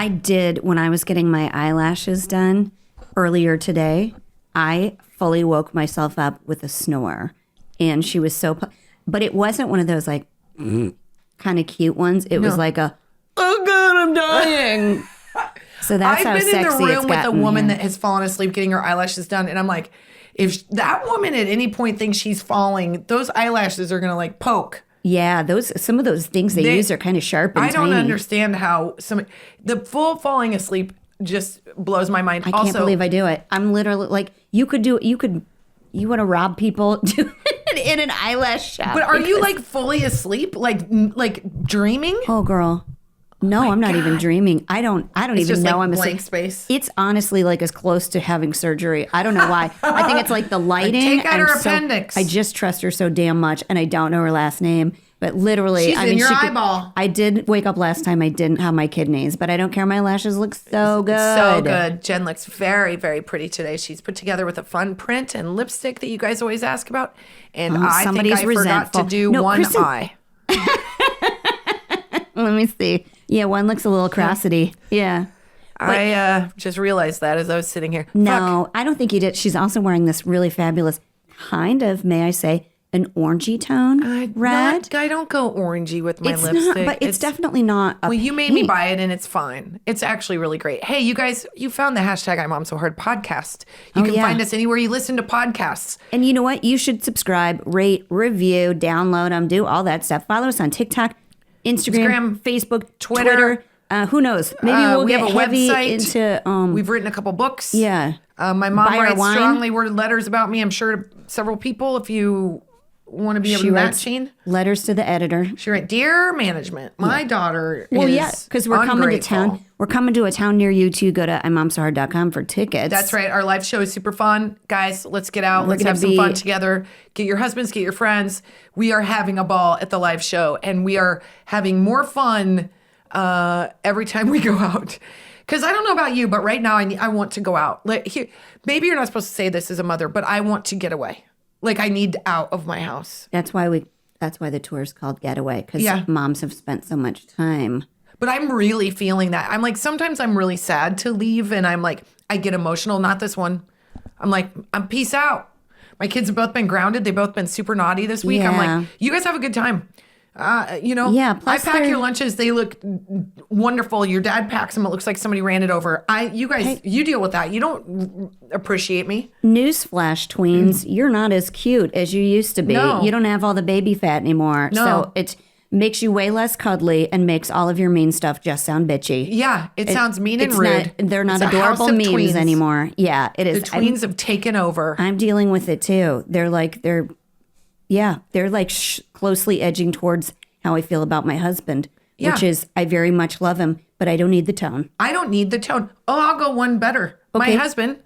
I did, when I was getting my eyelashes done earlier today, I fully woke myself up with a snore. And she was so, but it wasn't one of those like kind of cute ones. It was like a, oh God, I'm dying. So that's how sexy it's gotten. I've been in the room with a woman that has fallen asleep getting her eyelashes done. And I'm like, if that woman at any point thinks she's falling, those eyelashes are going to like poke. Yeah, some of those things they use are kind of sharp and I don't tiny. understand how the full falling asleep just blows my mind. I can't believe I do it. I'm literally like, you want to rob people in an eyelash shop. But are you like fully asleep? Like dreaming? Oh, girl. No, I'm not even dreaming. I don't even know I'm asleep. Blank space. It's honestly like as close to having surgery. I don't know why. I think it's like the lighting. Take out her appendix. I just trust her so damn much, and I don't know her last name. But literally, she's in your eyeball. I did wake up last time. I didn't have my kidneys, but I don't care. My lashes look so good. So good. Jen looks very, very pretty today. She's put together with a fun print and lipstick that you guys always ask about. And I think I forgot to do one eye. Let me see. Yeah, one looks a little crossety. Yeah. I just realized that as I was sitting here. No, I don't think you did. She's also wearing this really fabulous kind of, may I say, an orangey tone red. I don't go orangey with my lipstick. But it's definitely not a you made me buy it and it's fine. It's actually really great. Hey, you guys, you found the hashtag IMOMSOHARD podcast. You can find us anywhere you listen to podcasts. And you know what? You should subscribe, rate, review, download them, do all that stuff. Follow us on TikTok, Instagram, Facebook, Twitter. Who knows? Maybe we'll get have a heavy website. into... We've written a couple books. Yeah. My mom writes strongly worded letters about me. I'm sure to several people if you want to be able to that chain. Letters to the editor. She writes, Dear Management, my daughter is because we're coming to town. We're coming to a town near you too. Go to IMOMSOHARD.com for tickets. That's right. Our live show is super fun. Guys, let's get out. Let's have some fun together. Get your husbands, get your friends. We are having a ball at the live show, and we are having more fun every time we go out. Because I don't know about you, but right now I want to go out. Maybe you're not supposed to say this as a mother, but I want to get away. Like I need out of my house. That's why the tour is called Getaway, because moms have spent so much time. But I'm really feeling that. I'm like, sometimes I'm really sad to leave, and I'm like, I get emotional. Not this one. I'm like, I'm peace out. My kids have both been grounded. They've both been super naughty this week. Yeah. I'm like, you guys have a good time. I pack your lunches. They look wonderful. Your dad packs them. It looks like somebody ran it over. You guys, you deal with that. You don't appreciate me. Newsflash, tweens, you're not as cute as you used to be. No. You don't have all the baby fat anymore. No. So it makes you way less cuddly and makes all of your mean stuff just sound bitchy. Yeah, it sounds mean and rude. They're not adorable memes tweens anymore. Yeah, it is. The tweens have taken over. I'm dealing with it too. They're like closely edging towards how I feel about my husband, which is I very much love him, but I don't need the tone. I don't need the tone. Oh, I'll go one better. Okay. My husband,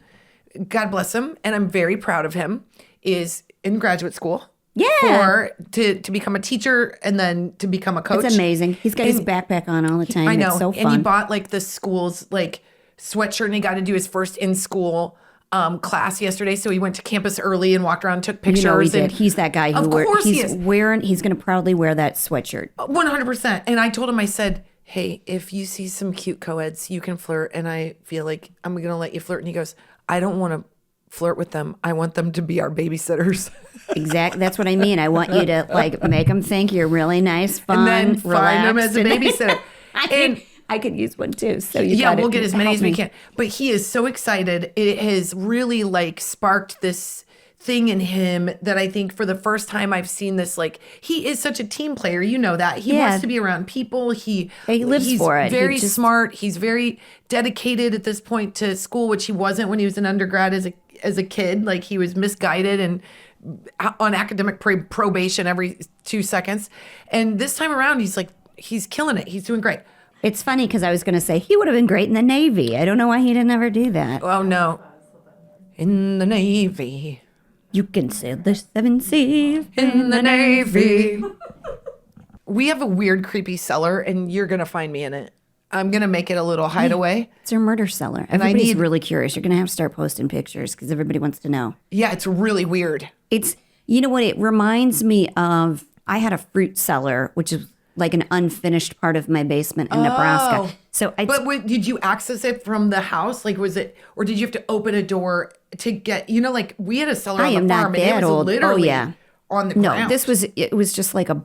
God bless him, and I'm very proud of him, is in graduate school. Yeah. To become a teacher and then to become a coach. It's amazing. He's got his backpack on all the time. I know. It's so fun. And he bought like the school's like sweatshirt, and he got to do his first in-school class yesterday, so he went to campus early and walked around, took pictures. You know he did. He's that guy who he is. He's going to proudly wear that sweatshirt. 100%. And I told him, I said, hey, if you see some cute co-eds, you can flirt, and I feel like I'm going to let you flirt. And he goes, I don't want to flirt with them. I want them to be our babysitters. Exactly. That's what I mean. I want you to like make them think you're really nice, fun, and then find them as a babysitter. I could use one too. So we'll get as many as we can. But he is so excited. It has really like sparked this thing in him that I think for the first time I've seen this. Like he is such a team player. You know that he wants to be around people. He lives for it. He's very smart. He's very dedicated at this point to school, which he wasn't when he was an undergrad as a kid. Like he was misguided and on academic probation every 2 seconds. And this time around, he's killing it. He's doing great. It's funny because I was going to say he would have been great in the Navy. I don't know why he didn't ever do that. Oh, no. In the Navy. You can sail the 7 seas in the Navy. We have a weird, creepy cellar, and you're going to find me in it. I'm going to make it a little hideaway. It's our murder cellar. Everybody's really curious. You're going to have to start posting pictures because everybody wants to know. Yeah, it's really weird. You know what? It reminds me of, I had a fruit cellar, which is like an unfinished part of my basement in Nebraska. So did you access it from the house? Like, was it, or did you have to open a door to get, like we had a cellar on the farm and it was literally on the ground. No, it was just like a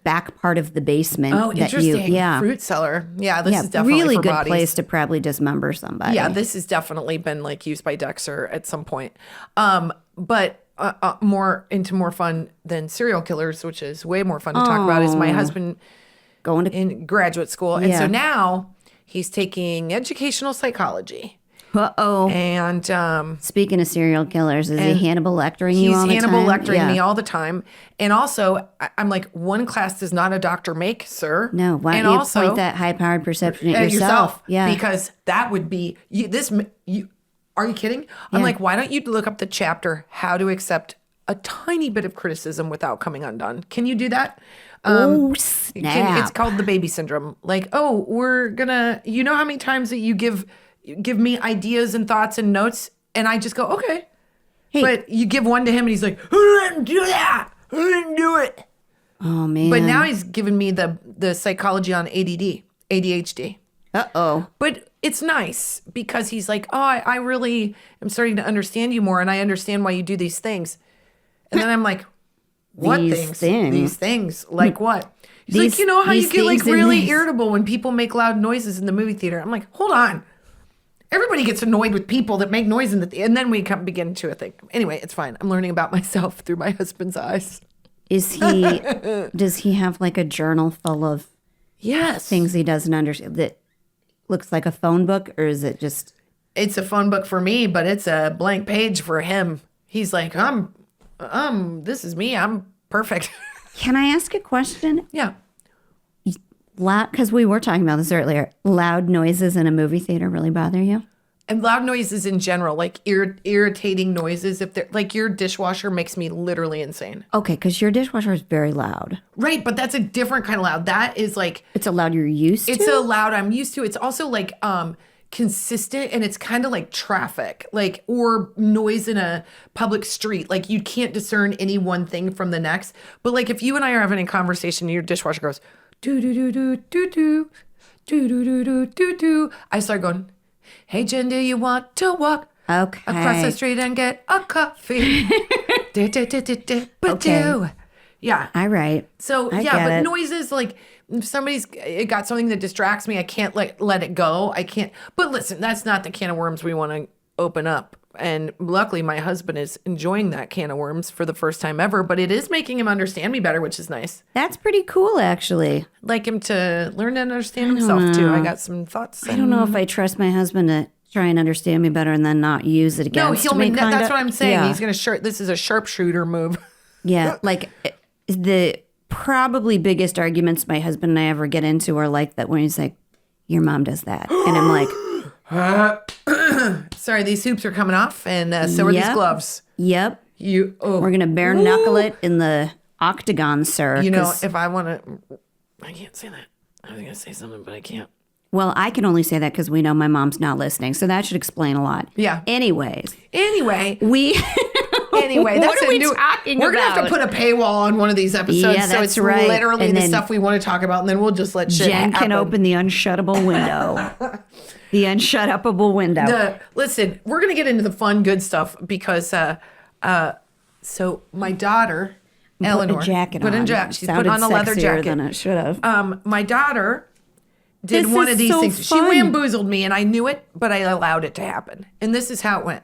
back part of the basement. Oh, interesting. Fruit cellar. Yeah, this is definitely really for good bodies. Place to probably dismember somebody. Yeah, this has definitely been like used by Dexter at some point. But more fun than serial killers, which is way more fun to talk about, is my husband going in graduate school. And so now he's taking educational psychology. And speaking of serial killers, is he Hannibal Lectering you all the time? He's Hannibal Lectering me all the time. And also, I'm like, one class does not a doctor make, sir. No, why don't you point that high-powered perception at yourself? Yeah. Because that would be, are you kidding? I'm like, why don't you look up the chapter, How to Accept a Tiny Bit of Criticism Without Coming Undone? Can you do that? Snap. It's called the baby syndrome. Like, we're gonna, how many times that you give me ideas and thoughts and notes, and I just go, okay. Hey. But you give one to him, and he's like, I didn't do that. I didn't do it. Oh, man. But now he's giving me the psychology on ADHD. But it's nice because he's like, I really am starting to understand you more, and I understand why you do these things. And then I'm like, what things? These things. Like what? He's like, how you get like really irritable when people make loud noises in the movie theater. I'm like, hold on. Everybody gets annoyed with people that make noise in the theater. And then we begin to a thing. Anyway, it's fine. I'm learning about myself through my husband's eyes. Does he have like a journal full of things he doesn't understand that looks like a phone book, or is it just? It's a phone book for me, but it's a blank page for him. He's like, this is me. I'm perfect. Can I ask a question? Yeah. Because we were talking about this earlier. Loud noises in a movie theater really bother you? And loud noises in general, like irritating noises. If they're like, your dishwasher makes me literally insane. Okay, because your dishwasher is very loud. Right, but that's a different kind of loud. That is like, it's a loud you're used to? It's a loud I'm used to. It's also like consistent, and it's kind of like traffic, like, or noise in a public street. Like, you can't discern any one thing from the next. But like, if you and I are having a conversation and your dishwasher goes do do do do do do do do do do do do, I start going, hey Jen, do you want to walk across the street and get a coffee? Okay. Yeah. All right. So but noises, like, if somebody's got something that distracts me, I can't let it go. I can't. But listen, that's not the can of worms we want to open up. And luckily, my husband is enjoying that can of worms for the first time ever. But it is making him understand me better, which is nice. That's pretty cool, actually. Like him to learn to understand himself, too. I got some thoughts. I don't know if I trust my husband to try and understand me better and then not use it against me. No, that's what I'm saying. Yeah. He's going to this is a sharpshooter move. Yeah, like the probably biggest arguments my husband and I ever get into are like that when he's like, your mom does that. And I'm like, sorry, these hoops are coming off, and so are these gloves. Yep. We're going to bare knuckle it in the octagon, sir. If I want to, I can't say that. I was going to say something, but I can't. Well, I can only say that because we know my mom's not listening, so that should explain a lot. Yeah. Anyway, that's talking We're gonna have to put a paywall on one of these episodes, yeah, so it's right. literally and the stuff we want to talk about, and then we'll just let shit Jen happen. can open the unshuttable window, the unshut-upable window. Listen, we're gonna get into the fun, good stuff because so my daughter Eleanor put a jacket put on. She's put on a leather jacket than it should have. My daughter did this one of these so things. Fun. She bamboozled me, and I knew it, but I allowed it to happen. And this is how it went.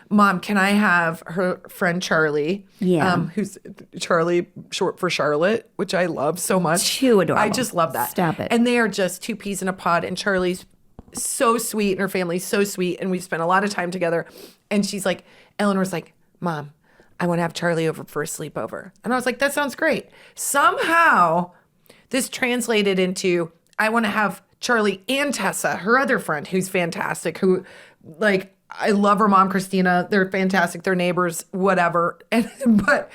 Mom, can I have her friend Charlie? Yeah. Who's Charlie, short for Charlotte, which I love so much. Too adorable. I just love that. Stop it. And they are just two peas in a pod. And Charlie's so sweet, and her family's so sweet. And we've spent a lot of time together. And she's like, Eleanor's like, Mom, I want to have Charlie over for a sleepover. And I was like, that sounds great. Somehow, this translated into, I want to have Charlie and Tessa, her other friend, who's fantastic, who, like, I love her mom, Christina. They're fantastic. They're neighbors, whatever. But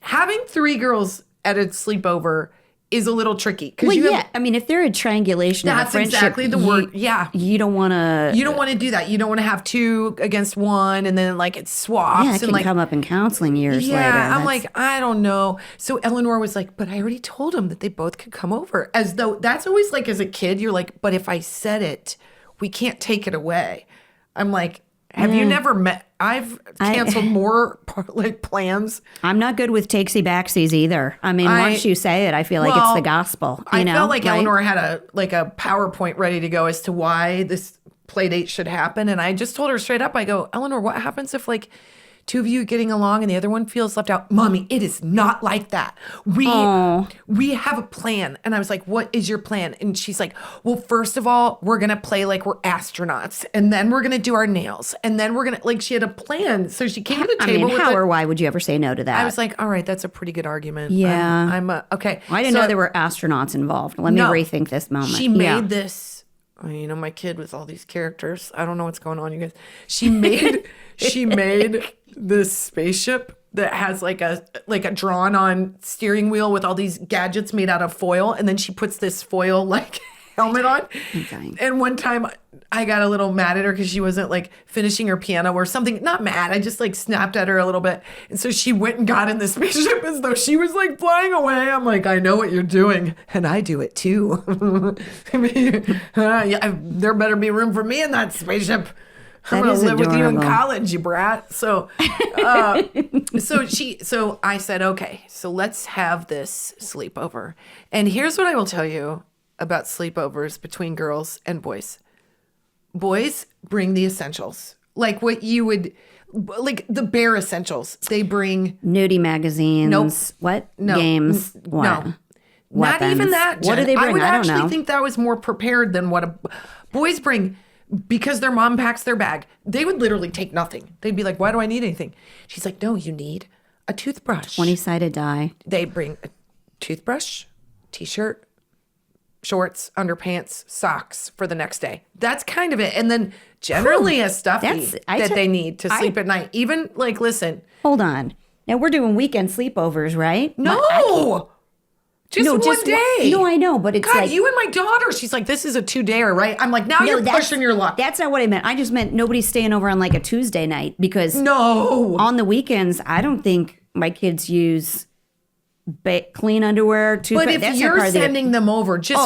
having three girls at a sleepover is a little tricky. Well, yeah. I mean, if they're a triangulation of a that's friendship, exactly the word. Yeah. You don't want to. You don't want to do that. You don't want to have two against one and then like it swaps. Yeah, it can come up in counseling years later. Yeah, I'm like, I don't know. So Eleanor was like, but I already told them that they both could come over. As though that's always like as a kid, you're like, but if I said it, we can't take it away. I'm like, have you never met? I've canceled more like plans. I'm not good with takesy backsies either. I mean, once you say it, I feel like it's the gospel. I felt like Eleanor had a PowerPoint ready to go as to why this play date should happen. And I just told her straight up, I go, Eleanor, what happens if like two of you getting along and the other one feels left out? Mommy, it is not like that. We have a plan. And I was like, what is your plan? And she's like, well, first of all, we're going to play like we're astronauts. And then we're going to do our nails. And then we're going to, like, she had a plan. So she came to the table with how or why would you ever say no to that? I was like, all right, that's a pretty good argument. Yeah. I'm okay. Well, I didn't know there were astronauts involved. Let me rethink this moment. She made this, you know, my kid with all these characters. I don't know what's going on, you guys. She made this spaceship that has like a drawn on steering wheel with all these gadgets made out of foil, and then she puts this foil like helmet on. Okay. And one time I got a little mad at her because she wasn't like finishing her piano or something. Not mad, I just like snapped at her a little bit. And so she went and got in the spaceship as though she was like flying away. I'm like, I know what you're doing, and I do it too. I mean, there better be room for me in that spaceship. I'm going to live with you in college, you brat. So, so I said, okay, so let's have this sleepover. And here's what I will tell you about sleepovers between girls and boys. Boys bring the essentials, like what you would, like the bare essentials. They bring nudie magazines. Nope. What? No. Games. What? No. Weapons. Not even that, Jen. What do they bring? I would I don't actually know. think that was more prepared than what boys bring. Because their mom packs their bag, they would literally take nothing. They'd be like, why do I need anything? She's like, no, you need a toothbrush. 20-sided die. They bring a toothbrush, t-shirt, shorts, underpants, socks for the next day. That's kind of it. And then generally a stuffy they need to sleep at night. Even like, listen. Hold on. Now we're doing weekend sleepovers, right? No. Just one day. No, I know, but it's God, like... you and my daughter. She's like, this is a 2-dayer, right? I'm like, now you're pushing your luck. That's not what I meant. I just meant nobody's staying over on like a Tuesday night because... No. On the weekends, I don't think my kids use clean underwear. But if you're sending them over just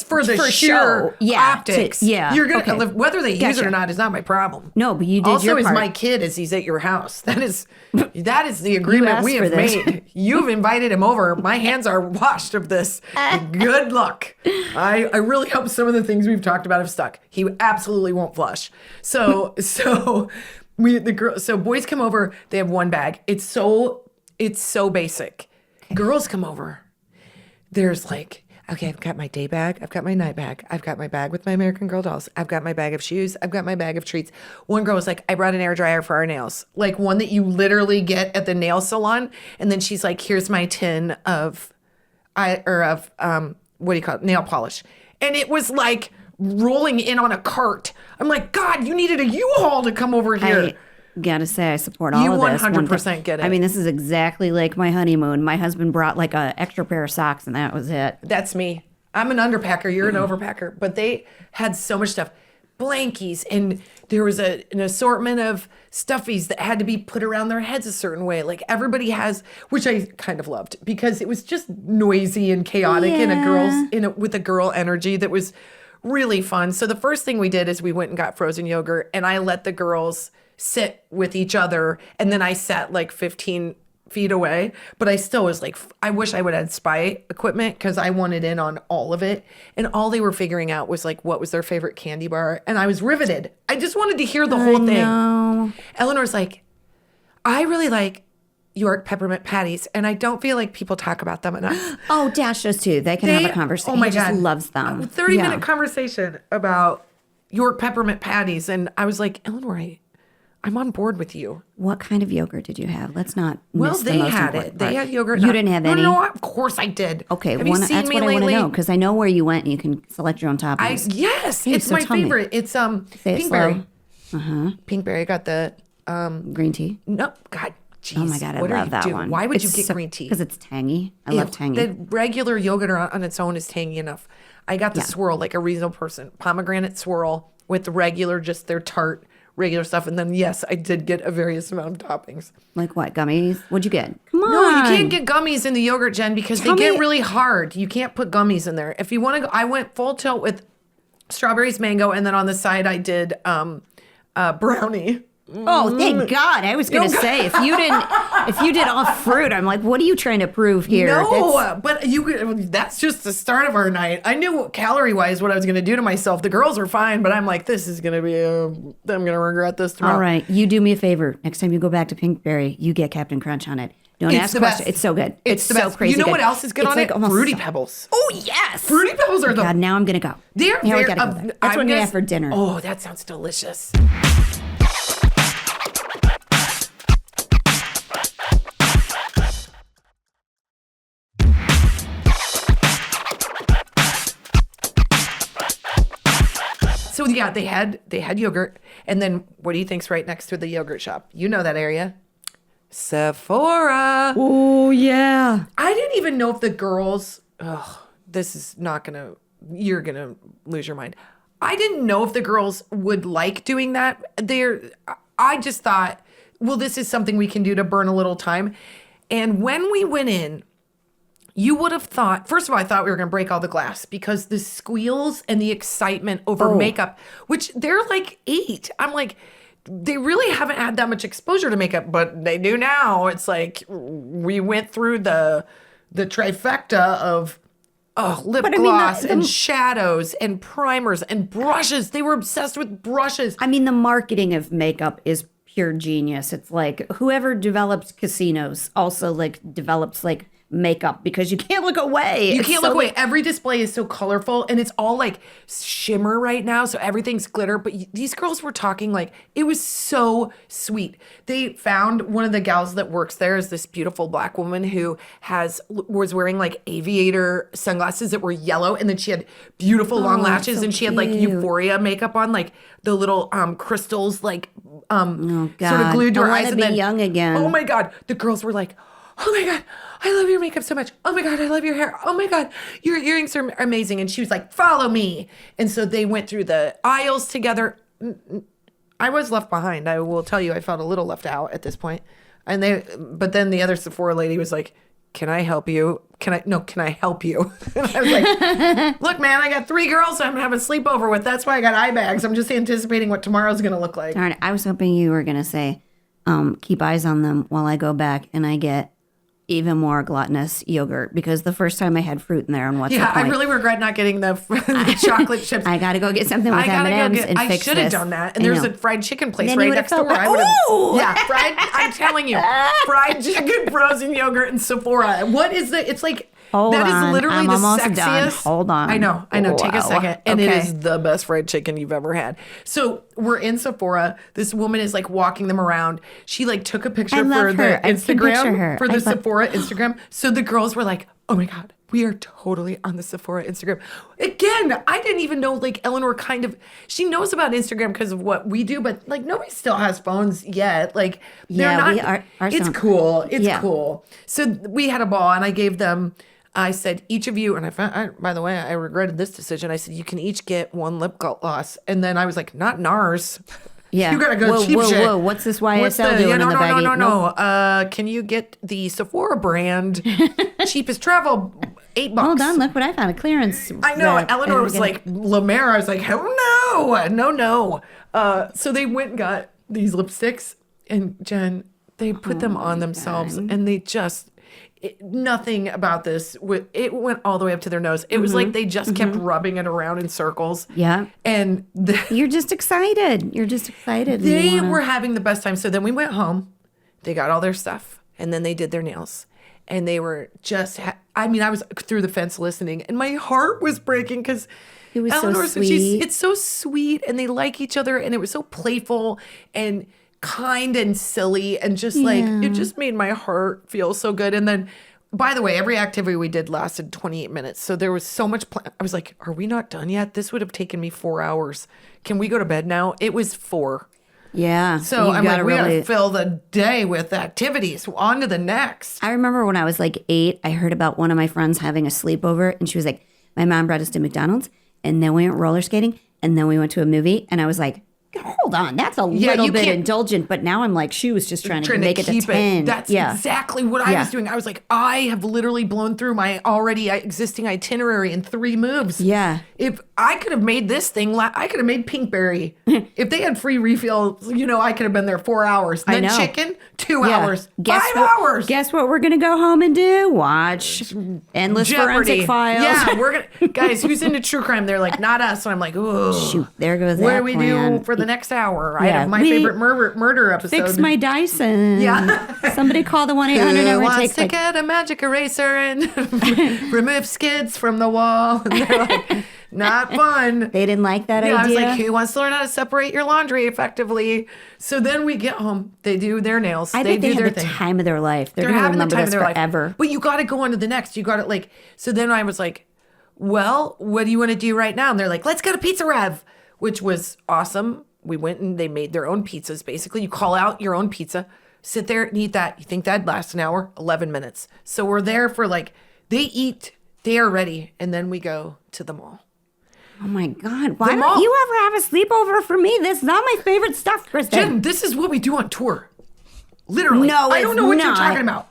for the sheer optics, you're gonna live. Whether they use it or not is not my problem. No, but you did also your as part. my kid as he's at your house. That is the agreement we have made. You've invited him over. My hands are washed of this. Good luck. I really hope some of the things we've talked about have stuck. He absolutely won't flush. So boys come over. They have one bag. It's so basic. Girls come over. There's like, okay, I've got my day bag. I've got my night bag. I've got my bag with my American Girl dolls. I've got my bag of shoes. I've got my bag of treats. One girl was like, I brought an air dryer for our nails. Like one that you literally get at the nail salon. And then she's like, here's my tin of what do you call it? Nail polish. And it was like rolling in on a cart. I'm like, God, you needed a U-Haul to come over here. Gotta say, I support all of this. You 100% get it. I mean, this is exactly like my honeymoon. My husband brought like an extra pair of socks, and that was it. That's me. I'm an underpacker. You're an overpacker. But they had so much stuff. Blankies. And there was an assortment of stuffies that had to be put around their heads a certain way. Like everybody has, which I kind of loved because it was just noisy and chaotic with a girl energy that was really fun. So the first thing we did is we went and got frozen yogurt, and I let the girls sit with each other, and then I sat like 15 feet away, but I still was like, I wish I would have had spy equipment because I wanted in on all of it. And all they were figuring out was like what was their favorite candy bar, and I was riveted. I just wanted to hear the whole thing. Eleanor's like, I really like York peppermint patties, and I don't feel like people talk about them enough. Oh, Dash does too. They can have a conversation. Oh my God. He just loves them. 30-minute conversation about York peppermint patties, and I was like, Eleanor, I'm on board with you. What kind of yogurt did you have? Let's not miss the most important part. Well, they had it. They had yogurt. You didn't have any? No, of course I did. Okay, have you seen that's me what I want lately? to know, because I know where you went and you can select your own toppings. Yes, Hey, it's so my tell me. favorite. It's Say it pinkberry. slow. Pinkberry got the green tea. No, God, Jeez, Oh my God, I what are love you that doing? one. Why would you get green tea? Because it's tangy. I love tangy. The regular yogurt on its own is tangy enough. I got the swirl, like a reasonable person. Pomegranate swirl with the regular, just their tart, regular stuff. And then, yes, I did get a various amount of toppings. Like what, gummies? What'd you get? Come on. No, you can't get gummies in the yogurt, Jen, because Tell they get me- really hard. You can't put gummies in there. If you want to go, I went full tilt with strawberries, mango, and then on the side I did brownie. Oh, thank God. I was going to say, if you did all fruit, I'm like, what are you trying to prove here? No, but that's just the start of our night. I knew calorie-wise what I was going to do to myself. The girls were fine, but I'm like, this is going to be I'm going to regret this tomorrow. All right. You do me a favor. Next time you go back to Pinkberry, you get Captain Crunch on it. Don't ask questions. It's so good. It's the so best. crazy You know good. what else is good It's on like it? almost- Fruity Pebbles. Oh, yes. Fruity Pebbles are the... God, now I'm going to go. They're Now we very... gotta go there. That's what we have for dinner. Oh, that sounds delicious. So yeah, they had yogurt, and then what do you think's right next to the yogurt shop? You know that area, Sephora. Oh, yeah. I didn't even know if the girls. Oh, this is not gonna. You're gonna lose your mind. I didn't know if the girls would like doing that. I just thought, well, this is something we can do to burn a little time. And when we went in, you would have thought, first of all, I thought we were going to break all the glass because the squeals and the excitement over makeup, which they're like 8. I'm like, they really haven't had that much exposure to makeup, but they do now. It's like we went through the trifecta of lip gloss and shadows and primers and brushes. They were obsessed with brushes. I mean, the marketing of makeup is pure genius. It's like whoever developed casinos also like develops like makeup because you can't look away. You can't look away. Every display is so colorful and it's all like shimmer right now. So everything's glitter. But these girls were talking like it was so sweet. They found one of the gals that works there is this beautiful black woman who was wearing like aviator sunglasses that were yellow. And then she had beautiful long lashes so and she had like Euphoria makeup on, like the little crystals like sort of glued to her eyes. And then young again. Oh my God. The girls were like, oh my God, I love your makeup so much. Oh my God, I love your hair. Oh my God, your earrings are amazing. And she was like, follow me. And so they went through the aisles together. I was left behind. I will tell you, I felt a little left out at this point. But then the other Sephora lady was like, can I help you? Can I help you? And I was like, look, man, I got 3 girls I'm having a sleepover with. That's why I got eye bags. I'm just anticipating what tomorrow's going to look like. Darn it. I was hoping you were going to say, keep eyes on them while I go back and I get even more gluttonous yogurt because the first time I had fruit in there and what's the point? I really regret not getting the chocolate chips. I got to go get something with M&Ms and fix this. I should have done that. And there's a fried chicken place Then right you would've next door. felt I like, would have. ooh! Yeah, I'm telling you, fried chicken, frozen yogurt, and Sephora. What is the? It's like Hold that on. is literally I'm the almost sexiest. done. Hold on. I know. Take a Wow. second, and it Okay. is the best fried chicken you've ever had. So we're in Sephora. This woman is like walking them around. She like took a picture I love for the her. I can picture Instagram her. for the I thought- Sephora Instagram. So the girls were like, oh my God, we are totally on the Sephora Instagram. Again, I didn't even know, like, Eleanor she knows about Instagram because of what we do, but, like, nobody still has phones yet. Like, they're not. It's cool. It's cool. So we had a ball, and I gave them, I said, each of you, and by the way, I regretted this decision. I said, you can each get 1 lip gloss. And then I was like, not NARS. Yeah. You gotta go cheap shit. Whoa, what's this YSL doing in the baggie? No. Can you get the Sephora brand cheapest travel, $8? Hold on, look what I found, a clearance. I know. rack. Eleanor was like, Lamera. I was like, oh no. So they went and got these lipsticks, and Jen, they put them on themselves, and they just. Nothing about this. It went all the way up to their nose. It was like they just kept rubbing it around in circles. Yeah. And You're just excited. They were having the best time. So then we went home. They got all their stuff. And then they did their nails. And they were just, I was through the fence listening. And my heart was breaking because It was Eleanor so said sweet. it's so sweet. And they like each other. And it was so playful and kind and silly, and just like it just made my heart feel so good. And then, by the way, every activity we did lasted 28 minutes, so there was so much I was like, are we not done yet? This would have taken me 4 hours. Can we go to bed now? It was 4. Yeah. So you I'm like, gotta we really... gotta fill the day with activities. On to the next. I remember when I was like 8, I heard about one of my friends having a sleepover, and she was like, my mom brought us to McDonald's, and then we went roller skating, and then we went to a movie, and I was like, hold on, that's a little bit indulgent. But now I'm like, she was just trying to make it to 10. That's exactly what I was doing. I was like, I have literally blown through my already existing itinerary in 3 moves. Yeah. If I could have made this thing, I could have made Pinkberry. If they had free refills, I could have been there 4 hours. Then chicken, 2 hours. 5 hours. Guess what we're going to go home and do? Watch Endless Jeopardy. Forensic Files. Yeah, we're going to, guys, who's into true crime? They're like, not us. And I'm like, ooh. Shoot, there goes that What do we plan. do for the next hour? I have my favorite murder episode. Fix my Dyson. Yeah. Somebody call the 1-800 Who number. wants to get a magic eraser and remove skids from the wall? And they're like, not fun. They didn't like that idea. I was like, who wants to learn how to separate your laundry effectively? So then we get home. They do their nails. I bet they have the time of their life. They're going to remember this forever. Life. But you got to go on to the next. You got to so then I was like, well, what do you want to do right now? And they're like, let's go to Pizza Rev, which was awesome. We went and they made their own pizzas. Basically, you call out your own pizza, sit there and eat that. You think that'd last an hour? 11 minutes. So we're there for they eat, they are ready. And then we go to the mall. Oh my God. Why don't you ever have a sleepover for me? This is not my favorite stuff, Kristin. Jen, this is what we do on tour. Literally. No, I don't know what you're talking about.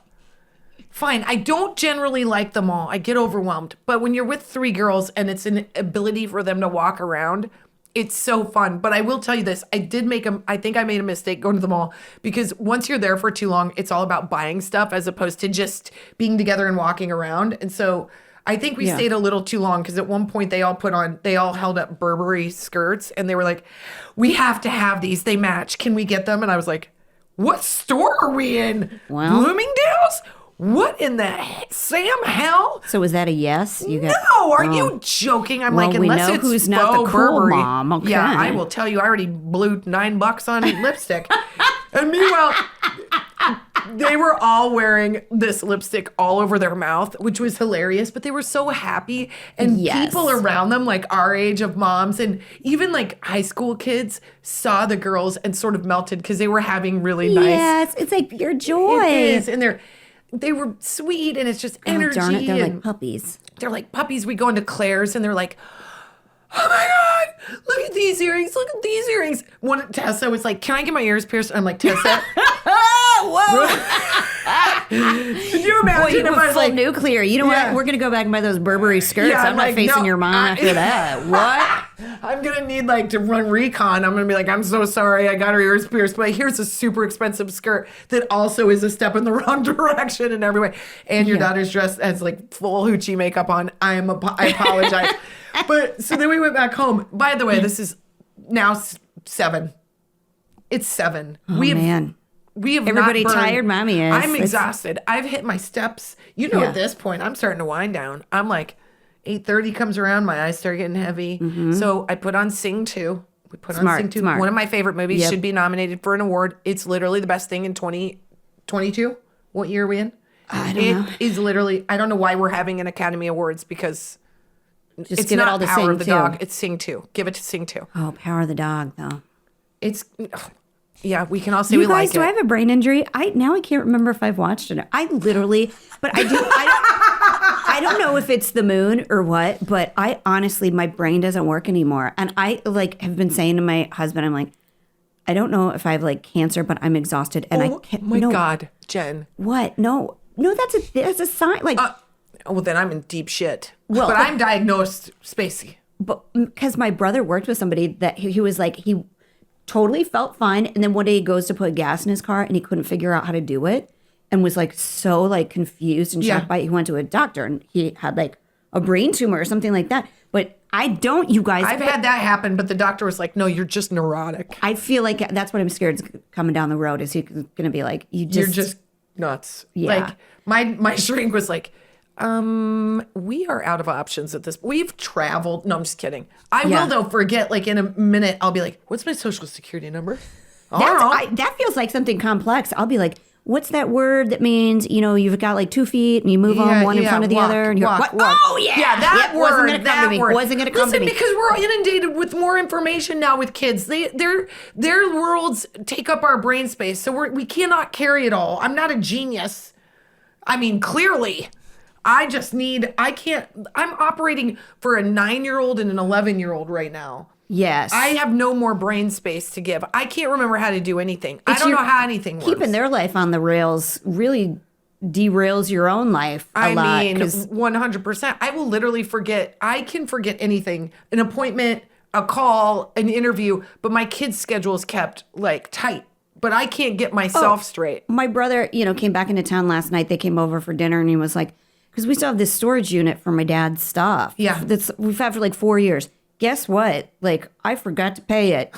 Fine. I don't generally like the mall. I get overwhelmed. But when you're with 3 girls and it's an ability for them to walk around, it's so fun. But I will tell you this. I think I made a mistake going to the mall because once you're there for too long, it's all about buying stuff as opposed to just being together and walking around. And so I think we stayed a little too long because at one point they all held up Burberry skirts and they were like, we have to have these. They match. Can we get them? And I was like, what store are we in? Well, Bloomingdale's? What in the Sam hell? So was that a yes? No, are you joking? I'm like, unless it's who's not the cool Burberry. mom. Okay. Yeah, I will tell you, I already blew $9 on lipstick. And meanwhile, they were all wearing this lipstick all over their mouth, which was hilarious, but they were so happy. And people around them, like our age of moms and even like high school kids, saw the girls and sort of melted because they were having really nice. Yes, it's like pure joy. It is. And they were sweet and it's just energy. Oh, darn it, they're like puppies. They're like puppies. We go into Claire's and they're like, oh my God, look at these earrings. Look at these earrings. Tessa was like, can I get my ears pierced? I'm like, Tessa. Whoa. Could you imagine if I was like nuclear? You know what? We're gonna go back and buy those Burberry skirts. Yeah, I'm not facing your mom after that. What? I'm gonna need to run recon. I'm gonna be like, I'm so sorry, I got her ears pierced, but here's a super expensive skirt that also is a step in the wrong direction in every way. And your daughter's dressed as full hoochie makeup on. I apologize. But so then we went back home. By the way, this is now 7. It's 7. Oh, man. We have everybody not burned. Tired mommy is. I'm exhausted. I've hit my steps. At this point, I'm starting to wind down. I'm like, 8:30 comes around, my eyes start getting heavy. Mm-hmm. So I put on Sing 2. We put on Sing 2. Smart. One of my favorite movies, should be nominated for an award. It's literally the best thing in 2022. What year are we in? I don't know. It is literally, I don't know why we're having an Academy Awards because just it's give not it all to Power Sing of the 2. Dog. It's Sing 2. Give it to Sing 2. Oh, Power of the Dog, though. It's... Yeah, we can all say we like it. Do I have a brain injury? I can't remember if I've watched it. I literally, but I do. I don't know if it's the moon or what, but I honestly, my brain doesn't work anymore. And I have been saying to my husband, I'm like, I don't know if I have cancer, but I'm exhausted and I can't. Oh my God, Jen. What? No, that's a sign. Well, then I'm in deep shit. Well, but I'm diagnosed spacey. But because my brother worked with somebody that he was he totally felt fine, and then one day he goes to put gas in his car and he couldn't figure out how to do it and was so confused and shocked by it. He went to a doctor and he had a brain tumor or something like that. But I don't, you guys. I've had that happen, but the doctor was like, no, you're just neurotic. I feel like that's what I'm scared is coming down the road is he's going to be like, you're just nuts. Yeah. My shrink was like, we are out of options at this. We've traveled. No, I'm just kidding. I will though forget in a minute. I'll be like, what's my social security number? That feels like something complex. I'll be like, what's that word that means, you've got like 2 feet and you move on one in front of the other. And you're walk. Oh, yeah. That word. Wasn't going to come to me. Wasn't going to come to me. Because we're inundated with more information now with kids. Their worlds take up our brain space. So we cannot carry it all. I'm not a genius. I mean, clearly. I'm operating for a 9-year-old and an 11-year-old right now. Yes. I have no more brain space to give. I can't remember how to do anything. I don't know how anything works. Keeping their life on the rails really derails your own life a lot. I mean, 100%. I will literally forget. I can forget anything. An appointment, a call, an interview, but my kids' schedule is kept like tight. But I can't get myself straight. My brother, came back into town last night. They came over for dinner and he was like, because we still have this storage unit for my dad's stuff. Yeah. We've had for like 4 years. Guess what? Like, I forgot to pay it,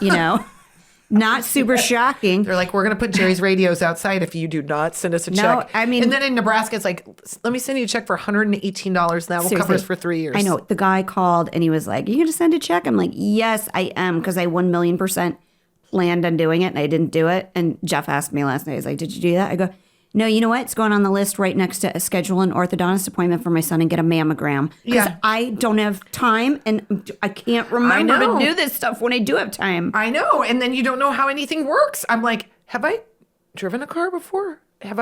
Not super shocking. They're like, we're going to put Jerry's radios outside if you do not send us a check. I mean. And then in Nebraska, it's like, let me send you a check for $118. That will cover us for 3 years. I know. The guy called and he was like, you going to send a check? I'm like, yes, I am. Because I 1,000,000% planned on doing it and I didn't do it. And Jeff asked me last night, he's like, did you do that? I go, no, you know what? It's going on the list right next to schedule an orthodontist appointment for my son and get a mammogram. Because I don't have time and I can't remember to do this stuff when I do have time. I know. And then you don't know how anything works. I'm like, have I driven a car before? Do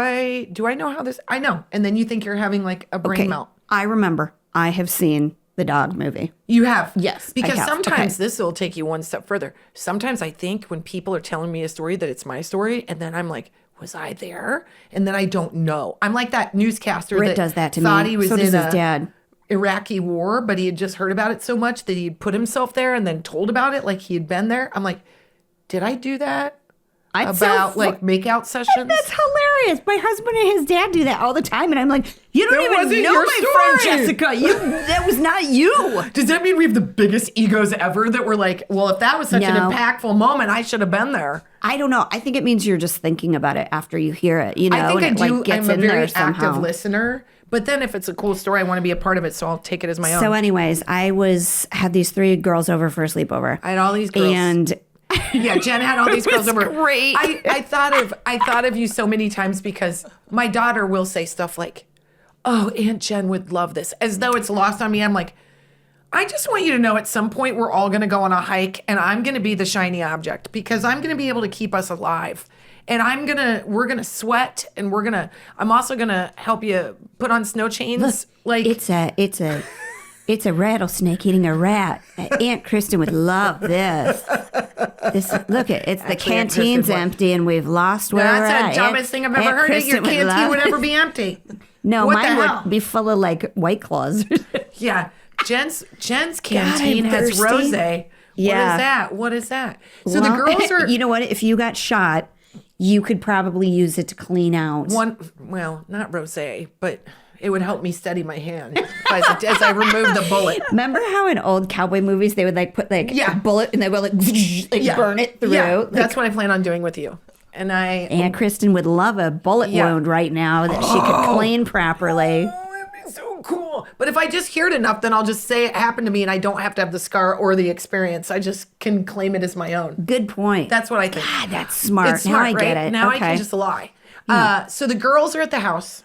I know how this? I know. And then you think you're having like a brain melt. I remember. I have seen the dog movie. You have? Yes. Because sometimes this will take you one step further. Sometimes I think when people are telling me a story that it's my story, and then I'm like, was I there? And then I don't know. I'm like that newscaster Britt does that to thought me. he was so does his dad. Iraqi war, but he had just heard about it so much that he'd put himself there and then told about it like he had been there. I'm like, did I do that? About like makeout sessions? That's hilarious. My husband and his dad do that all the time. And I'm like, you don't even know my friend Jessica. That was not you. Does that mean we have the biggest egos ever that we're like, well, if that was such an impactful moment, I should have been there? I don't know. I think it means you're just thinking about it after you hear it. I think and I'm a very active listener. But then if it's a cool story, I want to be a part of it. So I'll take it as my own. So anyways, had these 3 girls over for a sleepover. I had all these girls. And yeah, Jen had all these girls over. Great. I thought of you so many times because my daughter will say stuff like, "Oh, Aunt Jen would love this," as though it's lost on me. I'm like, I just want you to know at some point we're all going to go on a hike and I'm going to be the shiny object because I'm going to be able to keep us alive. And we're going to sweat and I'm also going to help you put on snow chains. Look, it's a rattlesnake eating a rat. Aunt Kristin would love this. The canteen's empty and we've lost where we're at. That's the dumbest thing I've ever heard. Your canteen would ever be empty. No, mine would be full of like White Claws. Yeah. Jen's canteen has rosé. Yeah. What is that? So the girls are... You know what? If you got shot, you could probably use it to clean out. Not rosé, but... It would help me steady my hand as I remove the bullet. Remember how in old cowboy movies they would like put like a bullet and they would like burn it through? Yeah, that's what I plan on doing with you. And Aunt Kristin would love a bullet wound right now that she could clean properly. Oh, that'd be so cool. But if I just hear it enough, then I'll just say it happened to me and I don't have to have the scar or the experience. I just can claim it as my own. Good point. That's what I think. God, that's smart. It's smart, now I get it. Now okay. I can just lie. So the girls are at the house.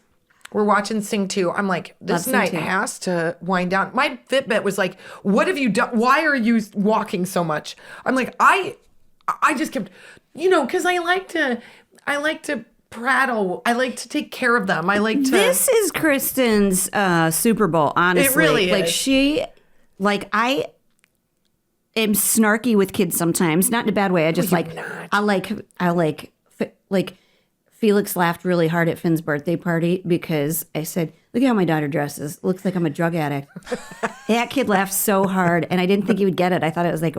We're watching Sing 2. I'm like, this night has to wind down. My Fitbit was like, what have you done? Why are you walking so much? I'm like, I just kept, because I like to prattle. I like to take care of them. I like to. This is Kristin's Super Bowl, honestly. It really is. I am snarky with kids sometimes, not in a bad way. I just I like Felix laughed really hard at Finn's birthday party because I said, look at how my daughter dresses. Looks like I'm a drug addict. That kid laughed so hard and I didn't think he would get it. I thought it was like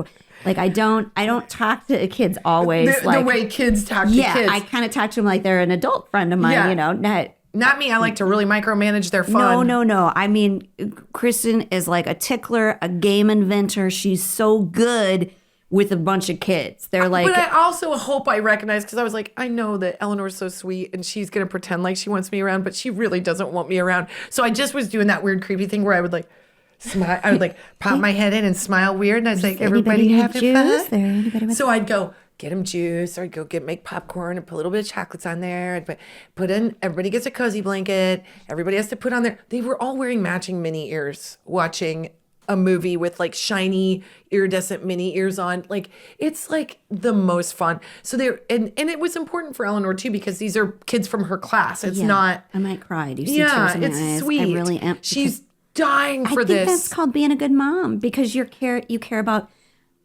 I don't talk to kids always. The way kids talk to kids. Yeah, I kind of talk to them like they're an adult friend of mine, Not me. I like to really micromanage their fun. No. I mean, Kristin is like a tickler, a game inventor. She's so good with a bunch of kids. They're like... But I also hope I recognize, because I was like, I know that Eleanor's so sweet and she's going to pretend like she wants me around, but she really doesn't want me around. So I just was doing that weird creepy thing where I would like smile. I would like pop my head in and smile weird. And I'd say, everybody having fun? So I'd go, get them juice, or I'd go make popcorn and put a little bit of chocolates on there. I'd put in, everybody gets a cozy blanket. Everybody has to put on their, they were all wearing matching mini ears watching a movie with like shiny iridescent mini ears on. Like, it's like the most fun. So and it was important for Eleanor too, because these are kids from her class. It's not. I might cry. Do you see tears in my eyes? It's sweet. I really am. She's dying for this. I think that's called being a good mom, because you care about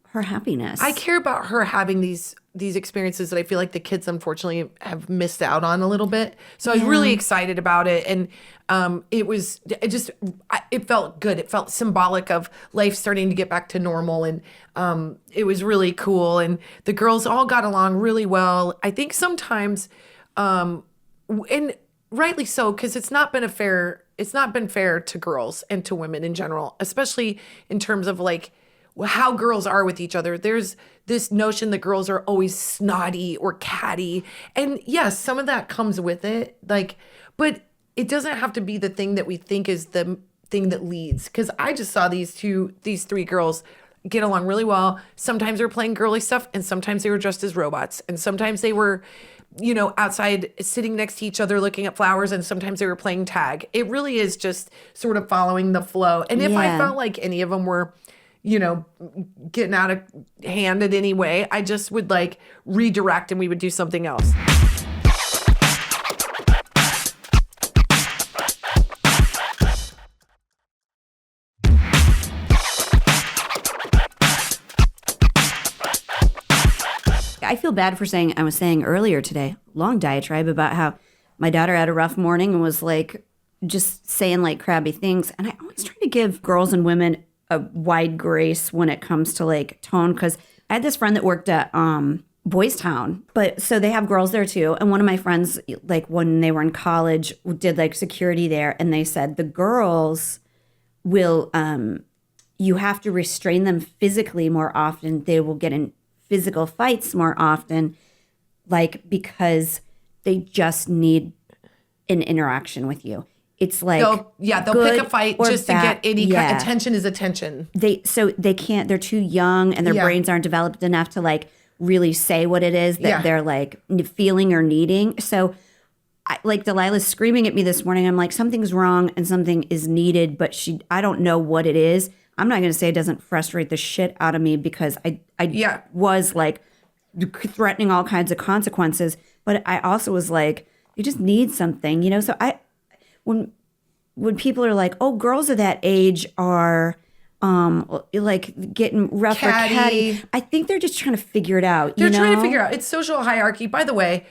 her happiness. I care about her having these experiences that I feel like the kids unfortunately have missed out on a little bit. So I was really excited about it, and it felt good. It felt symbolic of life starting to get back to normal, and it was really cool. And the girls all got along really well. I think sometimes, and rightly so, because it's not been fair to girls and to women in general, especially in terms of like how girls are with each other. There's this notion that girls are always snotty or catty. And yes, some of that comes with it. Like, but it doesn't have to be the thing that we think is the thing that leads. Because I just saw these three girls get along really well. Sometimes they were playing girly stuff, and sometimes they were dressed as robots. And sometimes they were, outside sitting next to each other looking at flowers, and sometimes they were playing tag. It really is just sort of following the flow. And if I felt like any of them were getting out of hand in any way, I just would like redirect and we would do something else. I feel bad for I was saying earlier today, long diatribe about how my daughter had a rough morning and was like just saying like crabby things. And I always try to give girls and women a wide grace when it comes to like tone, because I had this friend that worked at Boys Town, but so they have girls there too. And one of my friends, like when they were in college, did like security there, and they said the girls will you have to restrain them physically more often. They will get in physical fights more often, like because they just need an interaction with you. It's like they'll pick a fight just to get any attention is attention. They can't, they're too young and their brains aren't developed enough to like really say what it is that they're like feeling or needing. So like Delilah's screaming at me this morning. I'm like, something's wrong and something is needed, but I don't know what it is. I'm not going to say it doesn't frustrate the shit out of me, because I was like threatening all kinds of consequences, but I also was like, you just need something, So when people are like, oh, girls of that age are like getting rough or catty, I think they're just trying to figure it out. They're trying to figure out. It's social hierarchy. By the way,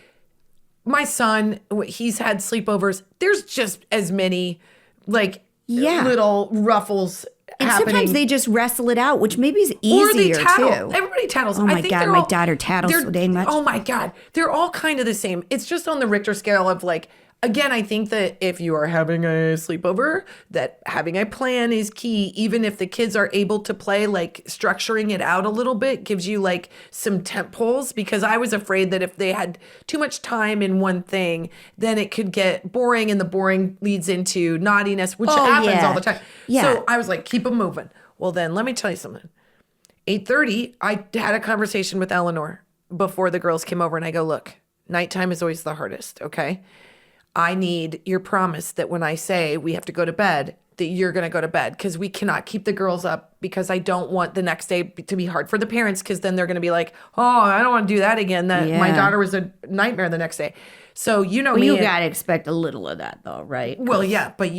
my son, he's had sleepovers. There's just as many like little ruffles and happening. Sometimes they just wrestle it out, which maybe is easier or they tattle. Too. Everybody tattles. Oh my God, my daughter tattles so dang much. Oh my God. They're all kind of the same. It's just on the Richter scale of like, again, I think that if you are having a sleepover, that having a plan is key. Even if the kids are able to play, like structuring it out a little bit gives you like some tent poles, because I was afraid that if they had too much time in one thing, then it could get boring, and the boring leads into naughtiness, which happens all the time. Yeah. So I was like, keep them moving. Well, then let me tell you something. 8:30, I had a conversation with Eleanor before the girls came over, and I go, look, nighttime is always the hardest, okay? I need your promise that when I say we have to go to bed, that you're going to go to bed, because we cannot keep the girls up, because I don't want the next day to be hard for the parents, because then they're going to be like, oh, I don't want to do that again. My daughter was a nightmare the next day. So me. You got to expect a little of that though, right? Well, yeah, but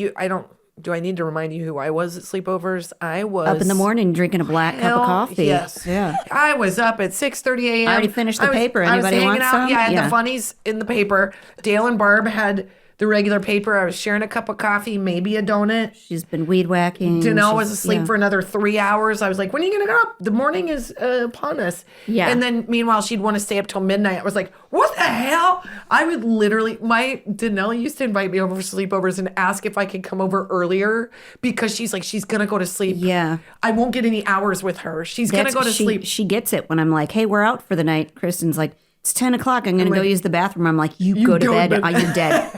do I need to remind you who I was at sleepovers? I was up in the morning drinking a black cup of coffee. Yes. Yeah. I was up at 6:30 a.m. I already finished the paper. Anybody want some? Yeah, I had the funnies in the paper. Dale and Barb had the regular paper. I was sharing a cup of coffee, maybe a donut. She's been weed whacking. Danelle was asleep for another 3 hours. I was like, when are you going to get up? The morning is upon us. Yeah. And then meanwhile, she'd want to stay up till midnight. I was like, what the hell? I would literally, Danelle used to invite me over for sleepovers and ask if I could come over earlier, because she's like, she's going to go to sleep. Yeah. I won't get any hours with her. She's going to go to sleep. She gets it when I'm like, hey, we're out for the night. Kristen's like, it's 10 o'clock. I'm going to go use the bathroom. I'm like, you go to bed. You're dead.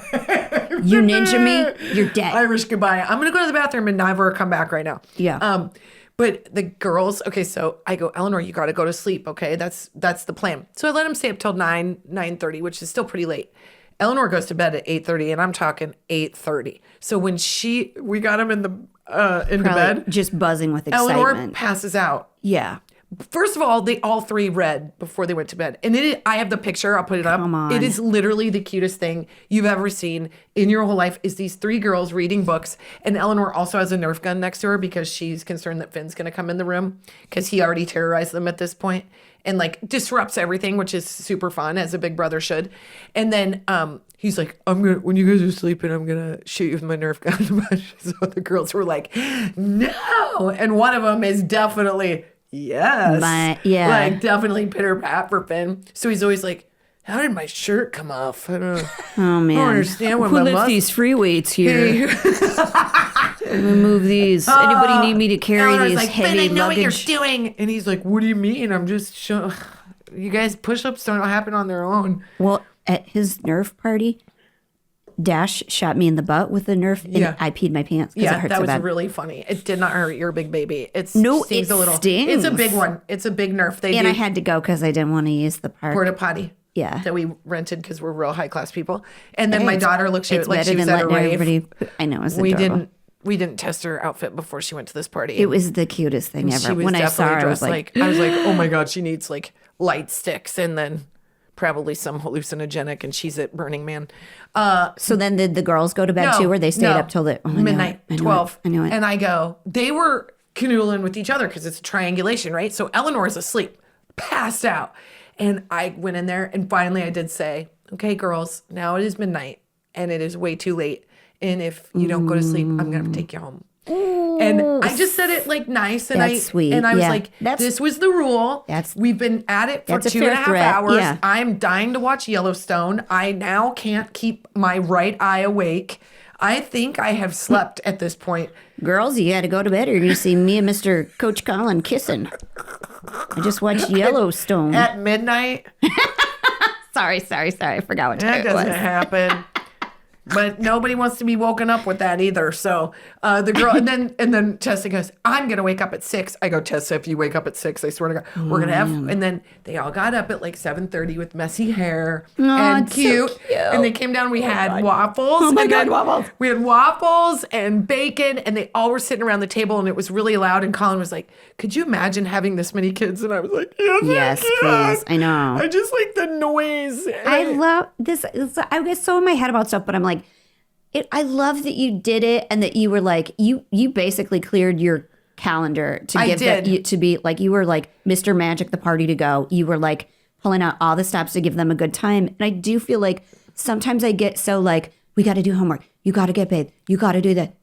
You ninja me. You're dead. Irish goodbye. I'm going to go to the bathroom and never come back right now. Yeah. But the girls, okay, so I go, Eleanor, you got to go to sleep, okay? That's the plan. So I let them stay up till 9:30, which is still pretty late. Eleanor goes to bed at 8:30, and I'm talking 8:30. So when we got them into bed, just buzzing with excitement. Eleanor passes out. Yeah. First of all, they all three read before they went to bed. And I have the picture. I'll put it up. Come on. It is literally the cutest thing you've ever seen in your whole life is these three girls reading books. And Eleanor also has a Nerf gun next to her because she's concerned that Finn's going to come in the room because he already terrorized them at this point and like disrupts everything, which is super fun as a big brother should. And then he's like, when you guys are sleeping, I'm going to shoot you with my Nerf gun. So the girls were like, no. And one of them is definitely... Yes. Like definitely pitter pat for Finn. So he's always like, how did my shirt come off? I don't know. Oh man. I don't understand what Who lifts these free weights here? Remove these. Anybody need me to carry Eleanor's these like, heavy Finn, I know luggage? what you're doing. And he's like, what do you mean? I'm just showing. You guys, push-ups don't happen on their own. Well, at his Nerf party, Dash shot me in the butt with the Nerf, and I peed my pants because it hurt that so was bad. really funny. It did not hurt your big baby. It stings it a little. stings. It's a big one. It's a big Nerf. I had to go because I didn't want to use the park. Porta potty. Yeah. That we rented because we're real high class people. And then my daughter looked at it like she was at a letting rave. I know, it was adorable. We didn't test her outfit before she went to this party. It was the cutest thing ever. She was When I saw her, I was like, oh my God, she needs like light sticks and then probably some hallucinogenic, and she's at Burning Man. So then did the girls go to bed too, or they stayed up till midnight, 12? I knew it. And I go, they were canoodling with each other because it's a triangulation, right? So Eleanor's asleep, passed out. And I went in there, and finally I did say, okay, girls, now it is midnight, and it is way too late. And if you don't go to sleep, I'm going to take you home. And I just said it like nice, and That's sweet. And I was Yeah. like, this was the rule. We've been at it for That's a 2.5 fair threat. hours. Yeah. I'm dying to watch Yellowstone. I now can't keep my right eye awake. I think I have slept at this point. Girls, you got to go to bed, or you're going to see me and Mr. Coach Colin kissing. I just watched Yellowstone. At midnight? Sorry. I forgot what time That it was. doesn't happen. But nobody wants to be woken up with that either. So the girl, and then Tessa goes, I'm going to wake up at 6. I go, Tessa, if you wake up at 6, I swear to God, we're going to have, and then they all got up at like 7:30 with messy hair and cute. So cute. And they came down, we had waffles. Oh my and God, then waffles. We had waffles and bacon, and they all were sitting around the table, and it was really loud. And Colin was like, could you imagine having this many kids? And I was like, yes, please. I know. I just like the noise. I love this. I get so in my head about stuff, but I'm like, I love that you did it, and that you were like, you basically cleared your calendar to give that to be like, you were like Mr. Magic, the party to go. You were like pulling out all the stops to give them a good time. And I do feel like sometimes I get so like, we got to do homework. You got to get bathed. You got to do that.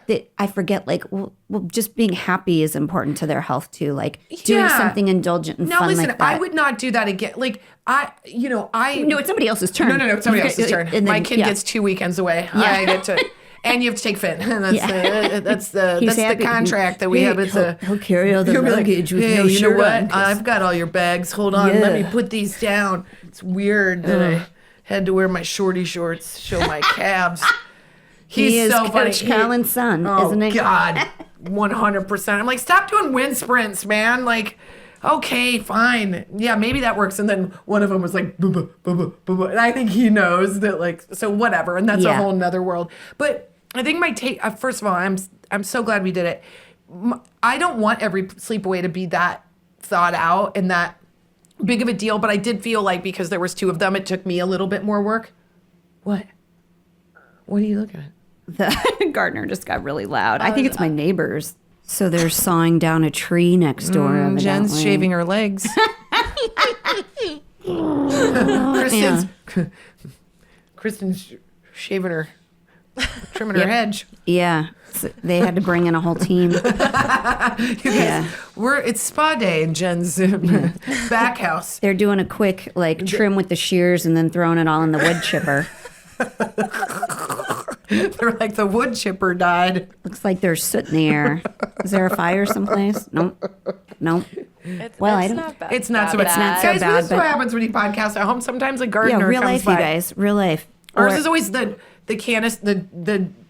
That I forget, like, well, just being happy is important to their health too. Like doing something indulgent and fun listen, like that. I would not do that again. Like No, it's somebody else's turn. No, it's somebody else's turn. And then, my kid gets 2 weekends away. Yeah. I get to, and you have to take Finn. That's the contract that we have. It's he'll carry all the luggage with no you know shirt what? on. I've got all your bags. Hold on, let me put these down. It's weird that I had to wear my shorty shorts, show my calves. He is so funny. Coach Colin's son, isn't he? Oh, God. 100%. I'm like, stop doing wind sprints, man. Like, okay, fine. Yeah, maybe that works. And then one of them was like, boo, boo, boo, boo, boo, boo. And I think he knows that, like, so whatever. And that's a whole nother world. But I think my take, first of all, I'm so glad we did it. I don't want every sleepaway to be that thought out and that big of a deal. But I did feel like because there was 2 of them, it took me a little bit more work. What? What are you looking at? The gardener just got really loud. I think it's my neighbors. So they're sawing down a tree next door. Jen's shaving her legs. Kristen's shaving her, trimming her hedge. Yeah. So they had to bring in a whole team. You guys, it's spa day in Jen's back house. They're doing a quick trim with the shears and then throwing it all in the wood chipper. They're like, the wood chipper died. Looks like there's soot in the air. Is there a fire someplace? Nope. It's not bad. It's not so bad. Guys, this is what happens when you podcast at home. Sometimes a gardener real comes life, by. you guys. Real life. Ours is always the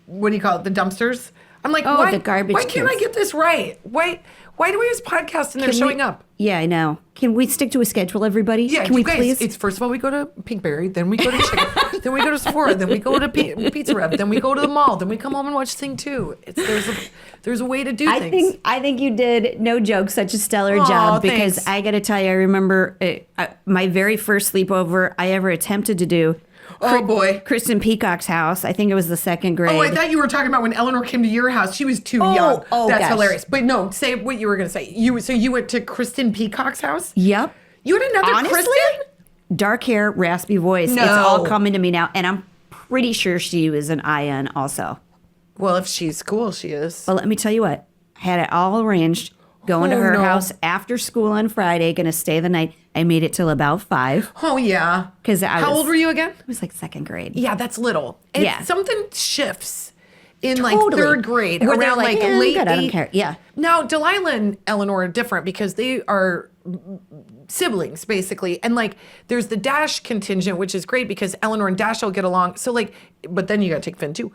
what do you call it? The dumpsters. I'm like, Oh, why, the garbage why can't I kids. get this right? Why do we just podcast and they're showing up? Yeah, I know. Can we stick to a schedule, everybody? Yeah, Can we you guys, please? it's first of all, we go to Pinkberry, then we go to Chicken, then we go to Sephora, then we go to Pizza Rev, then we go to the mall, then we come home and watch Thing 2. There's a way to do things. I think you did, no joke, such a stellar Aw, job because thanks. I got to tell you, I remember my very first sleepover I ever attempted to do. Oh, boy. Kristin Peacock's house. I think it was the second grade. Oh, I thought you were talking about when Eleanor came to your house. She was too young. Oh, That's gosh. hilarious. But no, say what you were going to say. So you went to Kristin Peacock's house? Yep. You had another Honestly, Kristin? dark hair, raspy voice. No. It's all coming to me now, and I'm pretty sure she was an IN also. Well, if she's cool, she is. But let me tell you what, I had it all arranged. Going to her no. house after school on Friday, going to stay the night. I made it till about 5. Oh, yeah. 'Cause How old were you again? It was like second grade. Yeah, that's little. Yeah. Something shifts in Totally. like third grade, Where they're around like, like "Eh, I'm late good, I don't eight- care." Yeah. Now, Delilah and Eleanor are different because they are siblings basically, and like there's the Dash contingent, which is great because Eleanor and Dash will get along. So like, but then you got to take Finn too.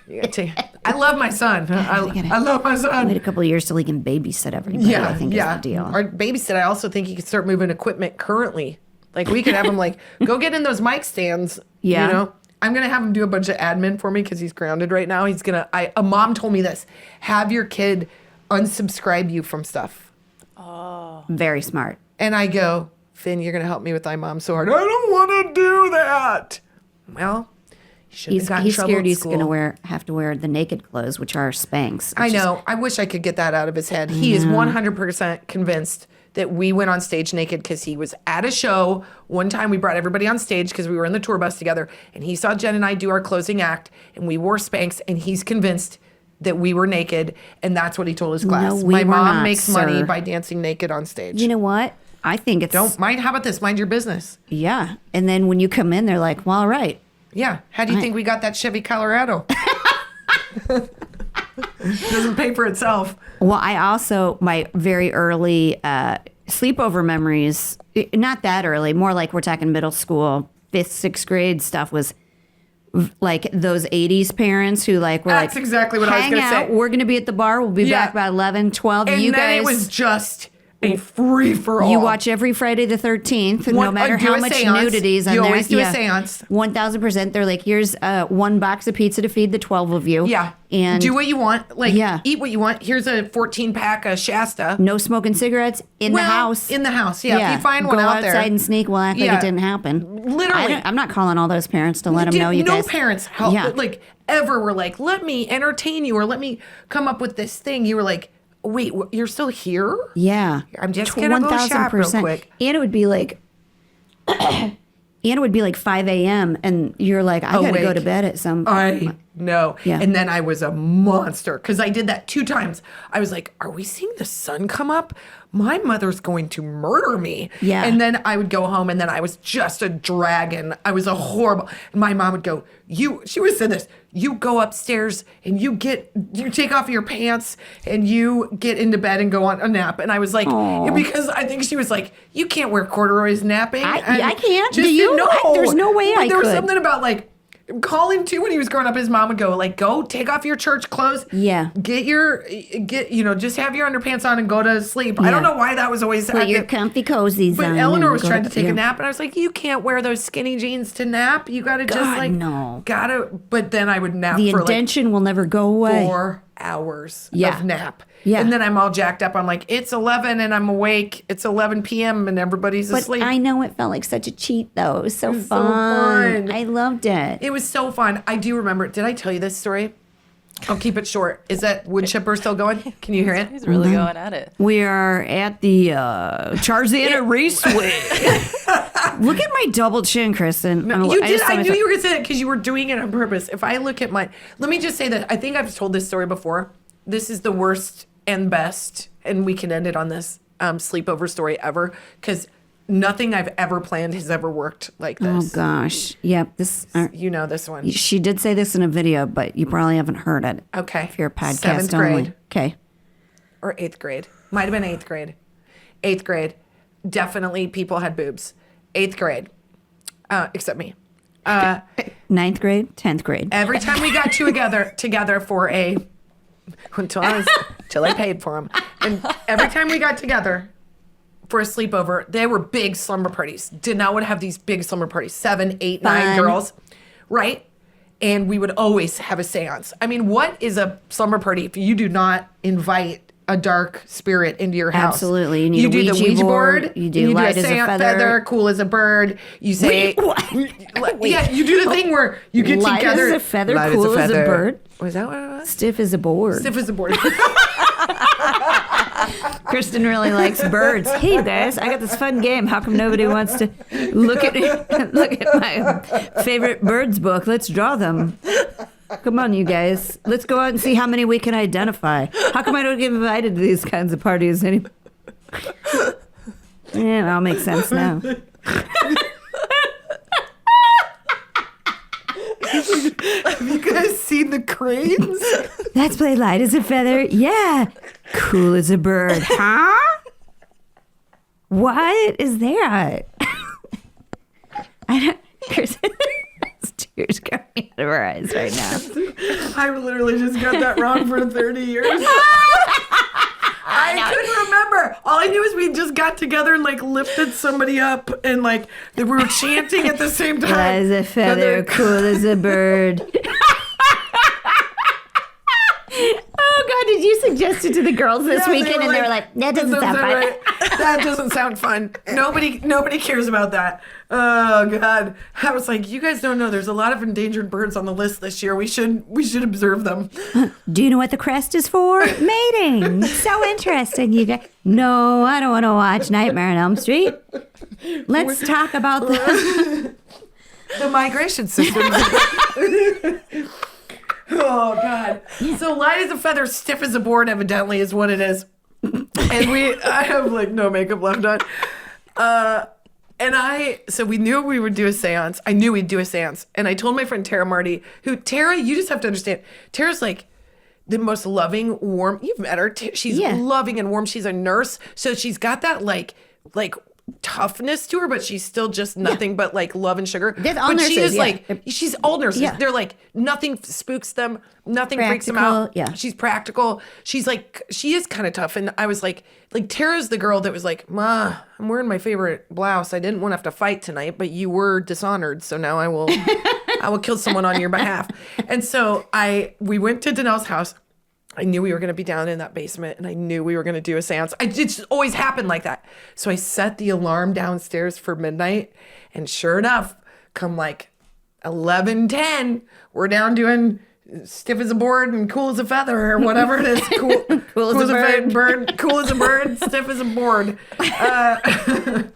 You gotta take. I love my son. I love my son. Wait a couple of years till he can babysit everybody. Yeah, I think is the deal. Our babysit, I also think he could start moving equipment currently. Like we could have him like go get in those mic stands. Yeah. You know, I'm gonna have him do a bunch of admin for me because he's grounded right now. He's gonna. A mom told me this: have your kid unsubscribe you from stuff. Very smart. And I go, Finn, you're gonna help me with IMOMSOHARD. I don't want to do that. Well, you shouldn't have gotten in He's trouble scared at he's school. going to have to wear the naked clothes, which are Spanx. I know. I wish I could get that out of his head. He is 100% convinced that we went on stage naked because he was at a show. One time we brought everybody on stage because we were in the tour bus together, and he saw Jen and I do our closing act, and we wore Spanx, and he's convinced that we were naked, and that's what he told his class. No, we My were mom not, makes money sir. by dancing naked on stage. You know what? I think it's... Don't mind. How about this? Mind your business. Yeah. And then when you come in, they're like, well, all right. Yeah. How do you think we got that Chevy Colorado? Doesn't pay for itself. Well, I also, my very early sleepover memories, not that early, more like we're talking middle school, 5th, 6th grade stuff was like those 80s parents who like were That's like, exactly what I was hang gonna out, say. we're going to be at the bar. We'll be Yeah. back by 11, 12. And you then guys, it was just a free for all. you watch every Friday the 13th, no One- matter do how a much seance. nudity is on You there. always do a seance. 1,000%. They're like, here's one box of pizza to feed the 12 of you. Yeah. And do what you want. Like, Yeah. eat what you want. Here's a 14-pack of Shasta. no smoking cigarettes in the house. In the house, yeah. If you find one Go out outside there. and sneak. We'll act like Yeah. it didn't happen. Literally. I'm not calling all those parents to let them know you no guys. parents help, Yeah. like, ever were like, let me entertain you or let me come up with this thing. You were like, wait, you're still here? Yeah. I'm just gonna go shop real quick. And it would be like, 5 a.m. and you're like, I gotta go Awake. to bed at some. I know. Yeah. And then I was a monster because I did that 2 times. I was like, are we seeing the sun come up? My mother's going to murder me. Yeah. And then I would go home and then I was just a dragon. I was a horrible. And my mom would go, she would say this, you go upstairs and you take off your pants and you get into bed and go on a nap. And I was like, because I think she was like, you can't wear corduroys napping. I can't. Just, Do you? No. There's no way But I there was could. something about like, calling too when he was growing up, his mom would go like, go take off your church clothes. Yeah. Just have your underpants on and go to sleep. I don't know why that was always. Put your comfy cozies But on. Eleanor and was go trying to take yeah. a nap, and I was like, you can't wear those skinny jeans to nap. You got to just God, like no. But then I would nap The for like indention will never go away. 4 hours Yeah. of nap. Yeah. And then I'm all jacked up. I'm like, it's 11 and I'm awake. It's 11 p.m. and everybody's But asleep. I know it felt like such a cheat, though. It was so was so fun. fun. I loved it. It was so fun. I do remember. Did I tell you this story? I'll keep it short. Is that wood chipper still going? Can you hear it? He's really going at it. We are at the Tarzana Raceway. Look at my double chin, Kristen. You did. I knew you were going to say that because you were doing it on purpose. If I look at mine, let me just say that I think I've told this story before. This is the worst and best, and we can end it on this sleepover story ever because nothing I've ever planned has ever worked like Oh, this. gosh. Yep. You know this one. She did say this in a video, but you probably haven't heard it. Okay. If you're a podcast 7th only. grade. Okay. Or 8th grade. Might have been 8th grade. 8th grade. Definitely people had boobs. 8th grade. Except me. Ninth grade, 10th grade. Every time we got together for until I paid for them. And every time we got together for a sleepover, they were big slumber parties. Did not want to have these big slumber parties. 7, 8, 9 girls. Right? And we would always have a seance. I mean, what is a slumber party if you do not invite a dark spirit into your house? Absolutely. You need a Ouija do the Ouija board. You do light as a feather. Cool as a bird. You say, Wait. Yeah, you do the thing where you get light together. Light as a feather, cool as a bird. Was that what it was? Stiff as a board. Stiff as a board. Kristin really likes birds. Hey, you guys, I got this fun game. How come nobody wants to look at my favorite birds book? Let's draw them. Come on, you guys. Let's go out and see how many we can identify. How come I don't get invited to these kinds of parties anymore? Yeah, it all makes sense now. Have you guys seen the cranes? Let's play light as a feather. Yeah. Cool as a bird. Huh? What is that? I don't. There's tears coming out of her eyes right now. I literally just got that wrong for 30 years. I couldn't remember. All I knew is we just got together and like lifted somebody up and like we were chanting at the same time. Light as a feather, cool as a bird. Oh God, did you suggest it to the girls this weekend? And they were like, that doesn't sound fun. Right. That doesn't sound fun. Nobody cares about that. Oh God. I was like, you guys don't know there's a lot of endangered birds on the list this year. We should observe them. Do you know what the crest is for? Mating. So interesting, you guys. No, I don't want to watch Nightmare on Elm Street. Let's talk about the migration system. Oh God. Yeah. So light as a feather, stiff as a board, evidently is what it is. And I have like no makeup left on. So we knew we would do a seance. I knew we'd do a seance. And I told my friend Tara Marty, Tara, you just have to understand, Tara's like the most loving, warm, you've met her. She's loving and warm. She's a nurse. So she's got that like toughness to her, but she's still just nothing but like love and sugar. That's all but nurses, she is like, she's all nurses. Yeah. They're like, nothing spooks them. Nothing freaks them out. Yeah. She's practical. She's like, she is kind of tough. And I was like Tara's the girl that was like, Ma, I'm wearing my favorite blouse. I didn't want to have to fight tonight, but you were dishonored. So now I will kill someone on your behalf. And so we went to Danelle's house. I knew we were going to be down in that basement and I knew we were going to do a seance. It just always happened like that. So I set the alarm downstairs for midnight and sure enough, come like 11:10, we're down doing stiff as a board and cool as a feather or whatever it is. Cool as a bird. Cool as a bird, stiff as a board. Whatever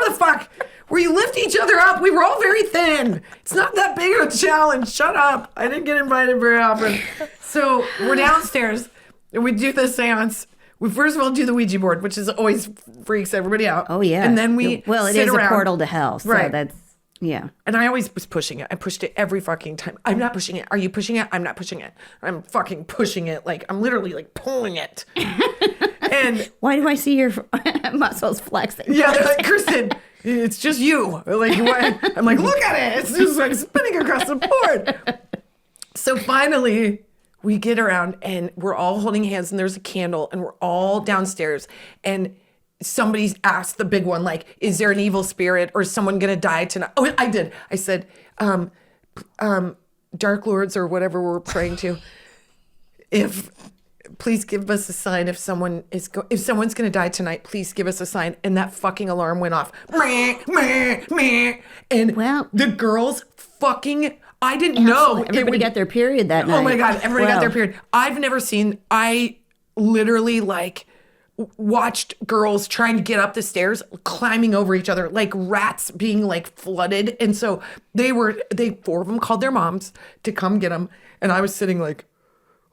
the fuck. Where you lift each other up. We were all very thin. It's not that big of a challenge. Shut up. I didn't get invited very often. So we're downstairs and we do the seance. We first of all do the Ouija board, which is always freaks everybody out. Oh yeah. And then it is a portal to hell. So right. That's yeah. And I always was pushing it. I pushed it every fucking time. I'm not pushing it. Are you pushing it? I'm not pushing it. I'm fucking pushing it. Like I'm literally like pulling it. And why do I see your muscles flexing? Yeah, they're like, Kristin, it's just you. Like, what? I'm like, look at it. It's just like spinning across the board. So finally, we get around and we're all holding hands and there's a candle and we're all downstairs and somebody's asked the big one, like, is there an evil spirit or is someone going to die tonight? Oh, I did. I said, Dark Lords or whatever we're praying to, please give us a sign if someone's going to die tonight, please give us a sign. And that fucking alarm went off. And the girls fucking, I didn't know. Everybody got their period that night. Oh my God, everybody got their period. I literally like watched girls trying to get up the stairs, climbing over each other, like rats being like flooded. And so four of them called their moms to come get them. And I was sitting like,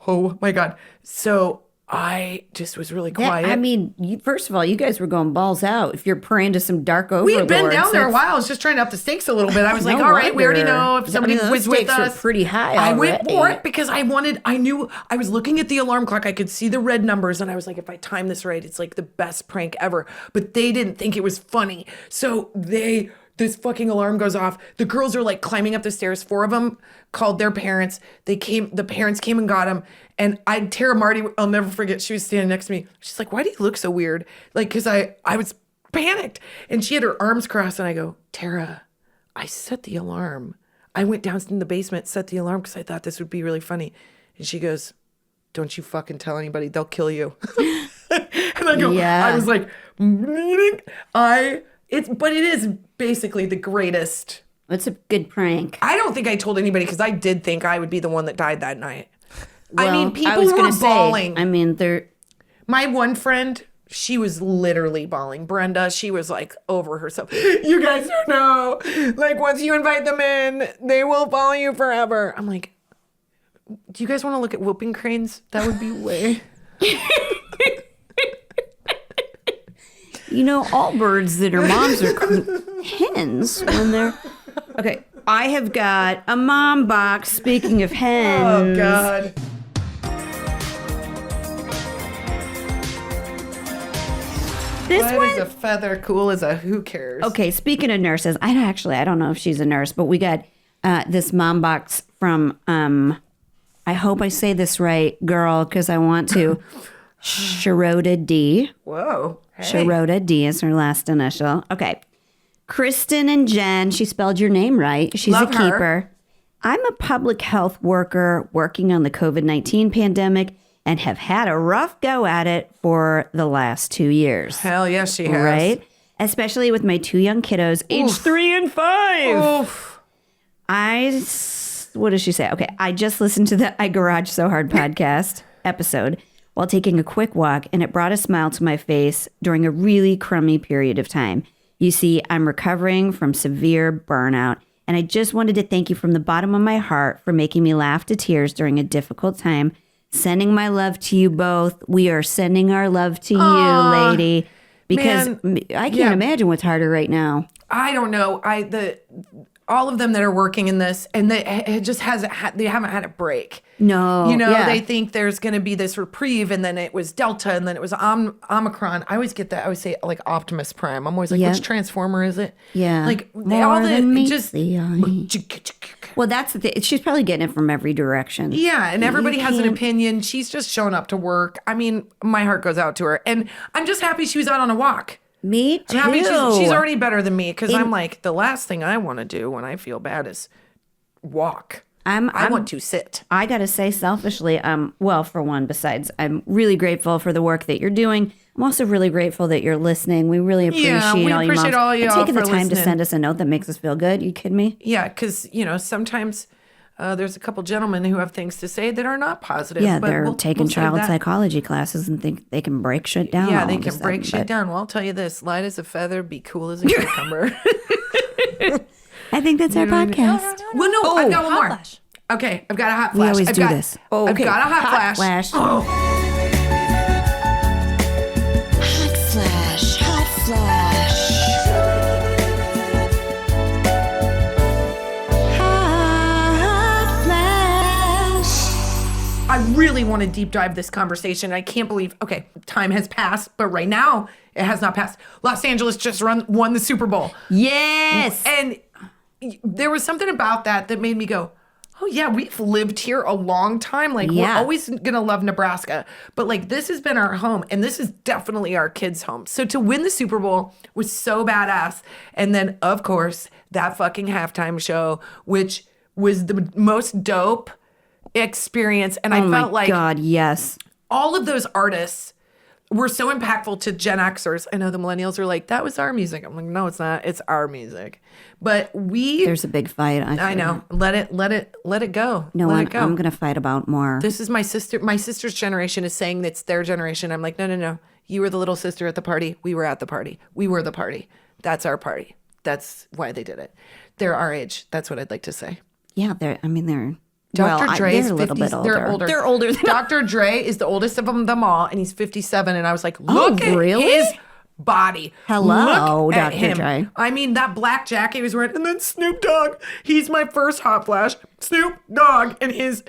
oh my God. So I just was really quiet. I mean, first of all, you guys were going balls out. If you're praying to some dark overlords. We'd been down there a while. I was just trying to up the stakes a little bit. I was like, all right, we already know if somebody was with us. Are pretty high I went for it because I knew I was looking at the alarm clock. I could see the red numbers and I was like, if I time this right, it's like the best prank ever. But they didn't think it was funny. So they this fucking alarm goes off. The girls are like climbing up the stairs. 4 of them called their parents. The parents came and got them. And Tara Marty, I'll never forget, she was standing next to me. She's like, why do you look so weird? Like, because I was panicked. And she had her arms crossed. And I go, Tara, I set the alarm. I went down in the basement, set the alarm because I thought this would be really funny. And she goes, don't you fucking tell anybody. They'll kill you. And I go, I was like, but it is basically the greatest. It's a good prank. I don't think I told anybody because I did think I would be the one that died that night. Well, I mean, people were bawling. I mean, they're... My one friend, she was literally bawling. Brenda, she was like over herself. You guys don't know. Like, once you invite them in, they will follow you forever. I'm like, do you guys want to look at whooping cranes? That would be way... You know, all birds that are moms are hens when they're... Okay, I have got a mom box, speaking of hens. Oh, God. This Light one as a feather, cool as a who cares. Okay, speaking of nurses, I don't know if she's a nurse, but we got this mom box from, I hope I say this right, girl, because I want to, Sharota D. Whoa. Hey. Sharota D is her last initial. Okay. Kristin and Jen, she spelled your name right. She's Love a keeper. I'm a public health worker working on the COVID-19 pandemic and have had a rough go at it for the last 2 years. Hell yes, she has. Right? Especially with my 2 young kiddos, age 3 and 5. Oof. What does she say? Okay, I just listened to the I Garage So Hard podcast episode while taking a quick walk, and it brought a smile to my face during a really crummy period of time. You see, I'm recovering from severe burnout, and I just wanted to thank you from the bottom of my heart for making me laugh to tears during a difficult time. Sending my love to you both. We are sending our love to you, lady, because I can't imagine what's harder right now. I don't know. All of them that are working in this, and it just they haven't had a break. No. You know, they think there's going to be this reprieve, and then it was Delta, and then it was Omicron. I always get that. I always say like Optimus Prime. I'm always like, which Transformer is it? Yeah. Like More than meets the eye. Well, that's the thing. She's probably getting it from every direction. Yeah, and everybody has an opinion. She's just showing up to work. I mean, my heart goes out to her, and I'm just happy she was out on a walk. Me too. I'm happy she's already better than me because I'm like, the last thing I want to do when I feel bad is walk. I want to sit. I got to say selfishly, well, for one, besides, I'm really grateful for the work that you're doing. I'm also really grateful that you're listening. We really appreciate all you moms. All you and taking the time listening. to send us a note that makes us feel good. You kidding me? Yeah, because, sometimes there's a couple gentlemen who have things to say that are not positive. Yeah, but they're taking child psychology classes and think they can break shit down. Yeah, they can break shit down. Well, I'll tell you this. Light as a feather, be cool as a cucumber. I think that's our podcast. No. Well, no, I've got one more. Okay, I've got a hot flash. We always do this. Oh, okay. I've got a hot flash. Oh. Hot flash, hot flash. Hot flash. I really want to deep dive this conversation. I can't believe, okay, time has passed, but right now it has not passed. Los Angeles just won the Super Bowl. Yes. And there was something about that made me go, oh yeah, we've lived here a long time. Like we're always going to love Nebraska, but like this has been our home and this is definitely our kids' home. So to win the Super Bowl was so badass. And then of course that fucking halftime show, which was the most dope experience. And I felt like, God, yes, all of those artists were so impactful to Gen Xers. I know the millennials are like, that was our music. I'm like, no, it's not. It's our music. But there's a big fight. I know. Let it go. No, let I'm it go. going to fight about more. This is my sister. My sister's generation is saying it's their generation. I'm like, no. You were the little sister at the party. We were at the party. We were the party. That's our party. That's why they did it. They're our age. That's what I'd like to say. Yeah, they're. Dr. Dre is they're a little 50s. bit older. They're older. They're older than Dr. Dre is the oldest of them all, and he's 57. And I was like, look at really? his body. Hello, look at Dr. him. Dre. I mean, that black jacket he was wearing, and then Snoop Dogg. He's my first hot flash. Snoop Dogg and his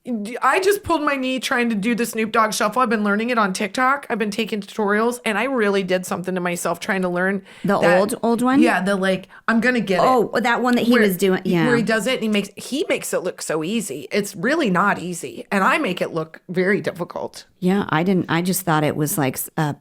I just pulled my knee trying to do the Snoop Dogg shuffle. I've been learning it on TikTok. I've been taking tutorials, and I really did something to myself trying to learn The old one? Yeah, the like I'm gonna get it. Oh, that one that he was doing. Yeah. Where he does it and he makes it look so easy. It's really not easy. And I make it look very difficult. Yeah, I just thought it was like a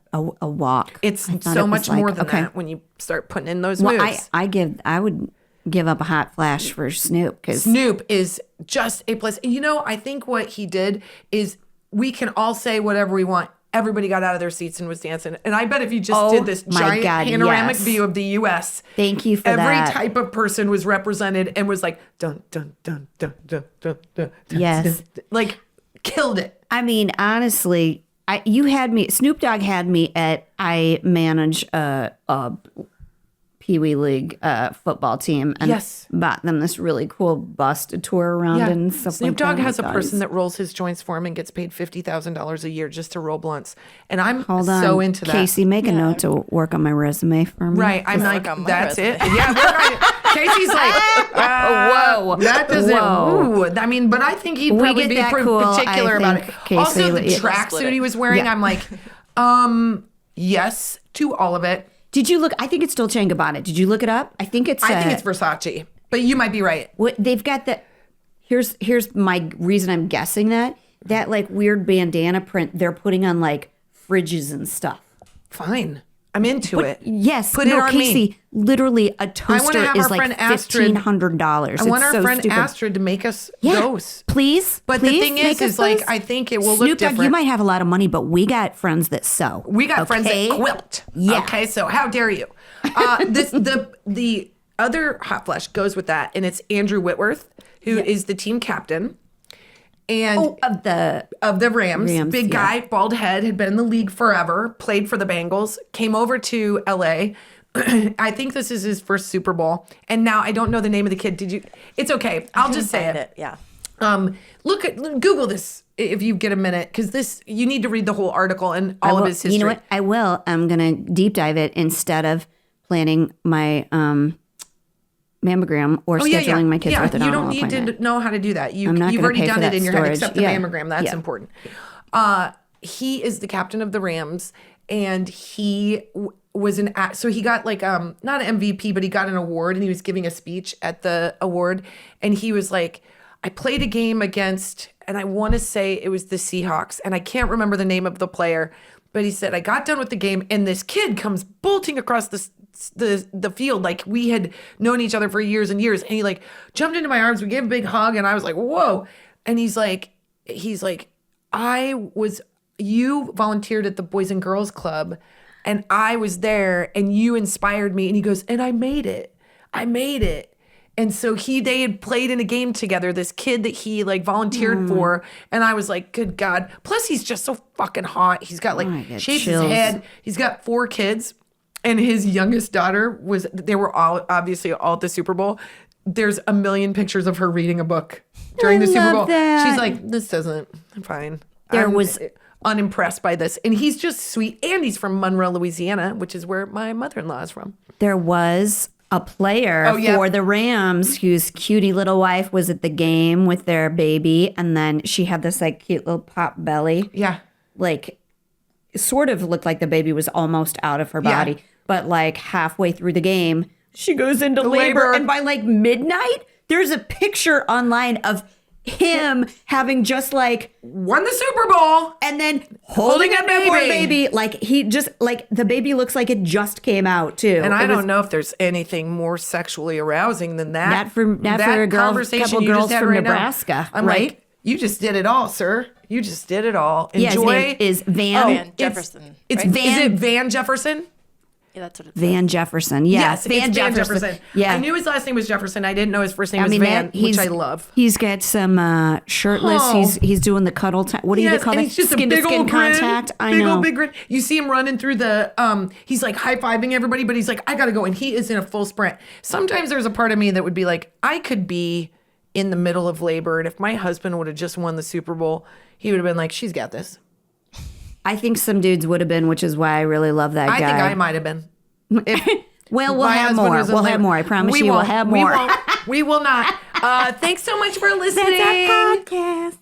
walk. It's I thought so it was much like, more than that when you start putting in those Well, moves. I would give up a hot flash for Snoop because Snoop is just A+. And I think what he did is we can all say whatever we want. Everybody got out of their seats and was dancing. And I bet if you just did this giant panoramic view of the U.S., thank you for every that. type of person was represented and was like, dun, dun, dun, dun, dun, dun, dun, Yes. dun, dun, like, killed it. I mean, honestly, Snoop Dogg had me at, I manage a Pee Wee League football team and Yes. bought them this really cool bus to tour around and stuff Snoop like Dogg that. has a person that rolls his joints for him and gets paid $50,000 a year just to roll blunts. And I'm so into that. Casey, make a note to work on my resume for me. Right. I'm Just like, work on my that's resume. it. Yeah. Work on it. Casey's like, Whoa. that doesn't, Whoa. ooh. I mean, but I think he'd We probably get be that pretty cool, particular I about it. think, Casey, Also, the yeah. tracksuit he was wearing, Yeah. I'm like, yes to all of it. Did you look? I think it's Dolce & Gabbana. Did you look it up? I think it's Versace, but you might be right. They've got the. Here's my reason I'm guessing that like weird bandana print they're putting on like fridges and stuff. Fine. I'm into it. Yes, Put it on Casey, me. Literally a toaster have is our like friend Astrid- $1,500. I want our so friend stupid. Astrid to make us Yeah, those. please. But please the thing make us is like, those. I think it will Snoop look Dogg, different. you might have a lot of money, but we got friends that sew. We got friends okay? that quilt. Yeah. Okay, so how dare you? The other hot flash goes with that, and it's Andrew Whitworth, who is the team captain. And of the Rams, big guy, bald head, had been in the league forever, played for the Bengals, came over to LA. I think this is his first Super Bowl. And now I don't know the name of the kid. Did you? It's okay. I'll just say it. Yeah. Google this if you get a minute, because you need to read the whole article and all of his history. You know what? I will. I'm gonna deep dive it instead of planning my mammogram or scheduling my kids' orthodontist You don't need appointment. to know how to do that. I'm not You've gonna already pay for done it that in your head, storage. except the Yeah. mammogram. That's Yeah. important. He is the captain of the Rams, and he was so he got like not an MVP, but he got an award, and he was giving a speech at the award, and he was like, I played a game against, and I want to say it was the Seahawks, and I can't remember the name of the player, but he said, I got done with the game, and this kid comes bolting across the field like we had known each other for years and years, and he like jumped into my arms. We gave a big hug, and I was like, whoa. And he's like, you volunteered at the Boys and Girls Club, and I was there, and you inspired me. And he goes, and I made it. And so they had played in a game together, this kid that he like volunteered for. And I was like, good God. Plus he's just so fucking hot. He's got like shapes his head. He's got 4 kids. And his youngest daughter they were all obviously all at the Super Bowl. There's a million pictures of her reading a book during the Super Bowl. That. She's like, I'm fine. I'm unimpressed by this. And he's just sweet. And he's from Monroe, Louisiana, which is where my mother-in-law is from. There was a player for the Rams whose cutie little wife was at the game with their baby, and then she had this like cute little pop belly. Yeah. Like sort of looked like the baby was almost out of her body. But like halfway through the game, she goes into labor. And by like midnight, there's a picture online of him having just like won the Super Bowl and then holding a newborn baby. Like he just like the baby looks like it just came out too. And I don't know if there's anything more sexually arousing than that. Not for a couple girls from Nebraska. I'm right? like, you just did it all, sir. You just did it all. Yeah, Enjoy. his name is Van Jefferson. It's right? Is it Van Jefferson? Yeah, that's what it's Van Jefferson. Yes, Van Jefferson. Yeah. I knew his last name was Jefferson. I didn't know his first name was Van, which I love. He's got some shirtless. Oh. He's doing the cuddle time. What do you call and that? he's just Skin a to big skin old grin, contact. I big know. old big grin. You see him running through the he's like high-fiving everybody, but he's like, I gotta go. And he is in a full sprint. Sometimes there's a part of me that would be like, I could be in the middle of labor, and if my husband would have just won the Super Bowl, he would have been like, she's got this. I think some dudes would have been, which is why I really love that guy. I think I might have been. Well, we'll have more. We'll have more. I promise you, we'll have more. We will not. Thanks so much for listening. That's our podcast.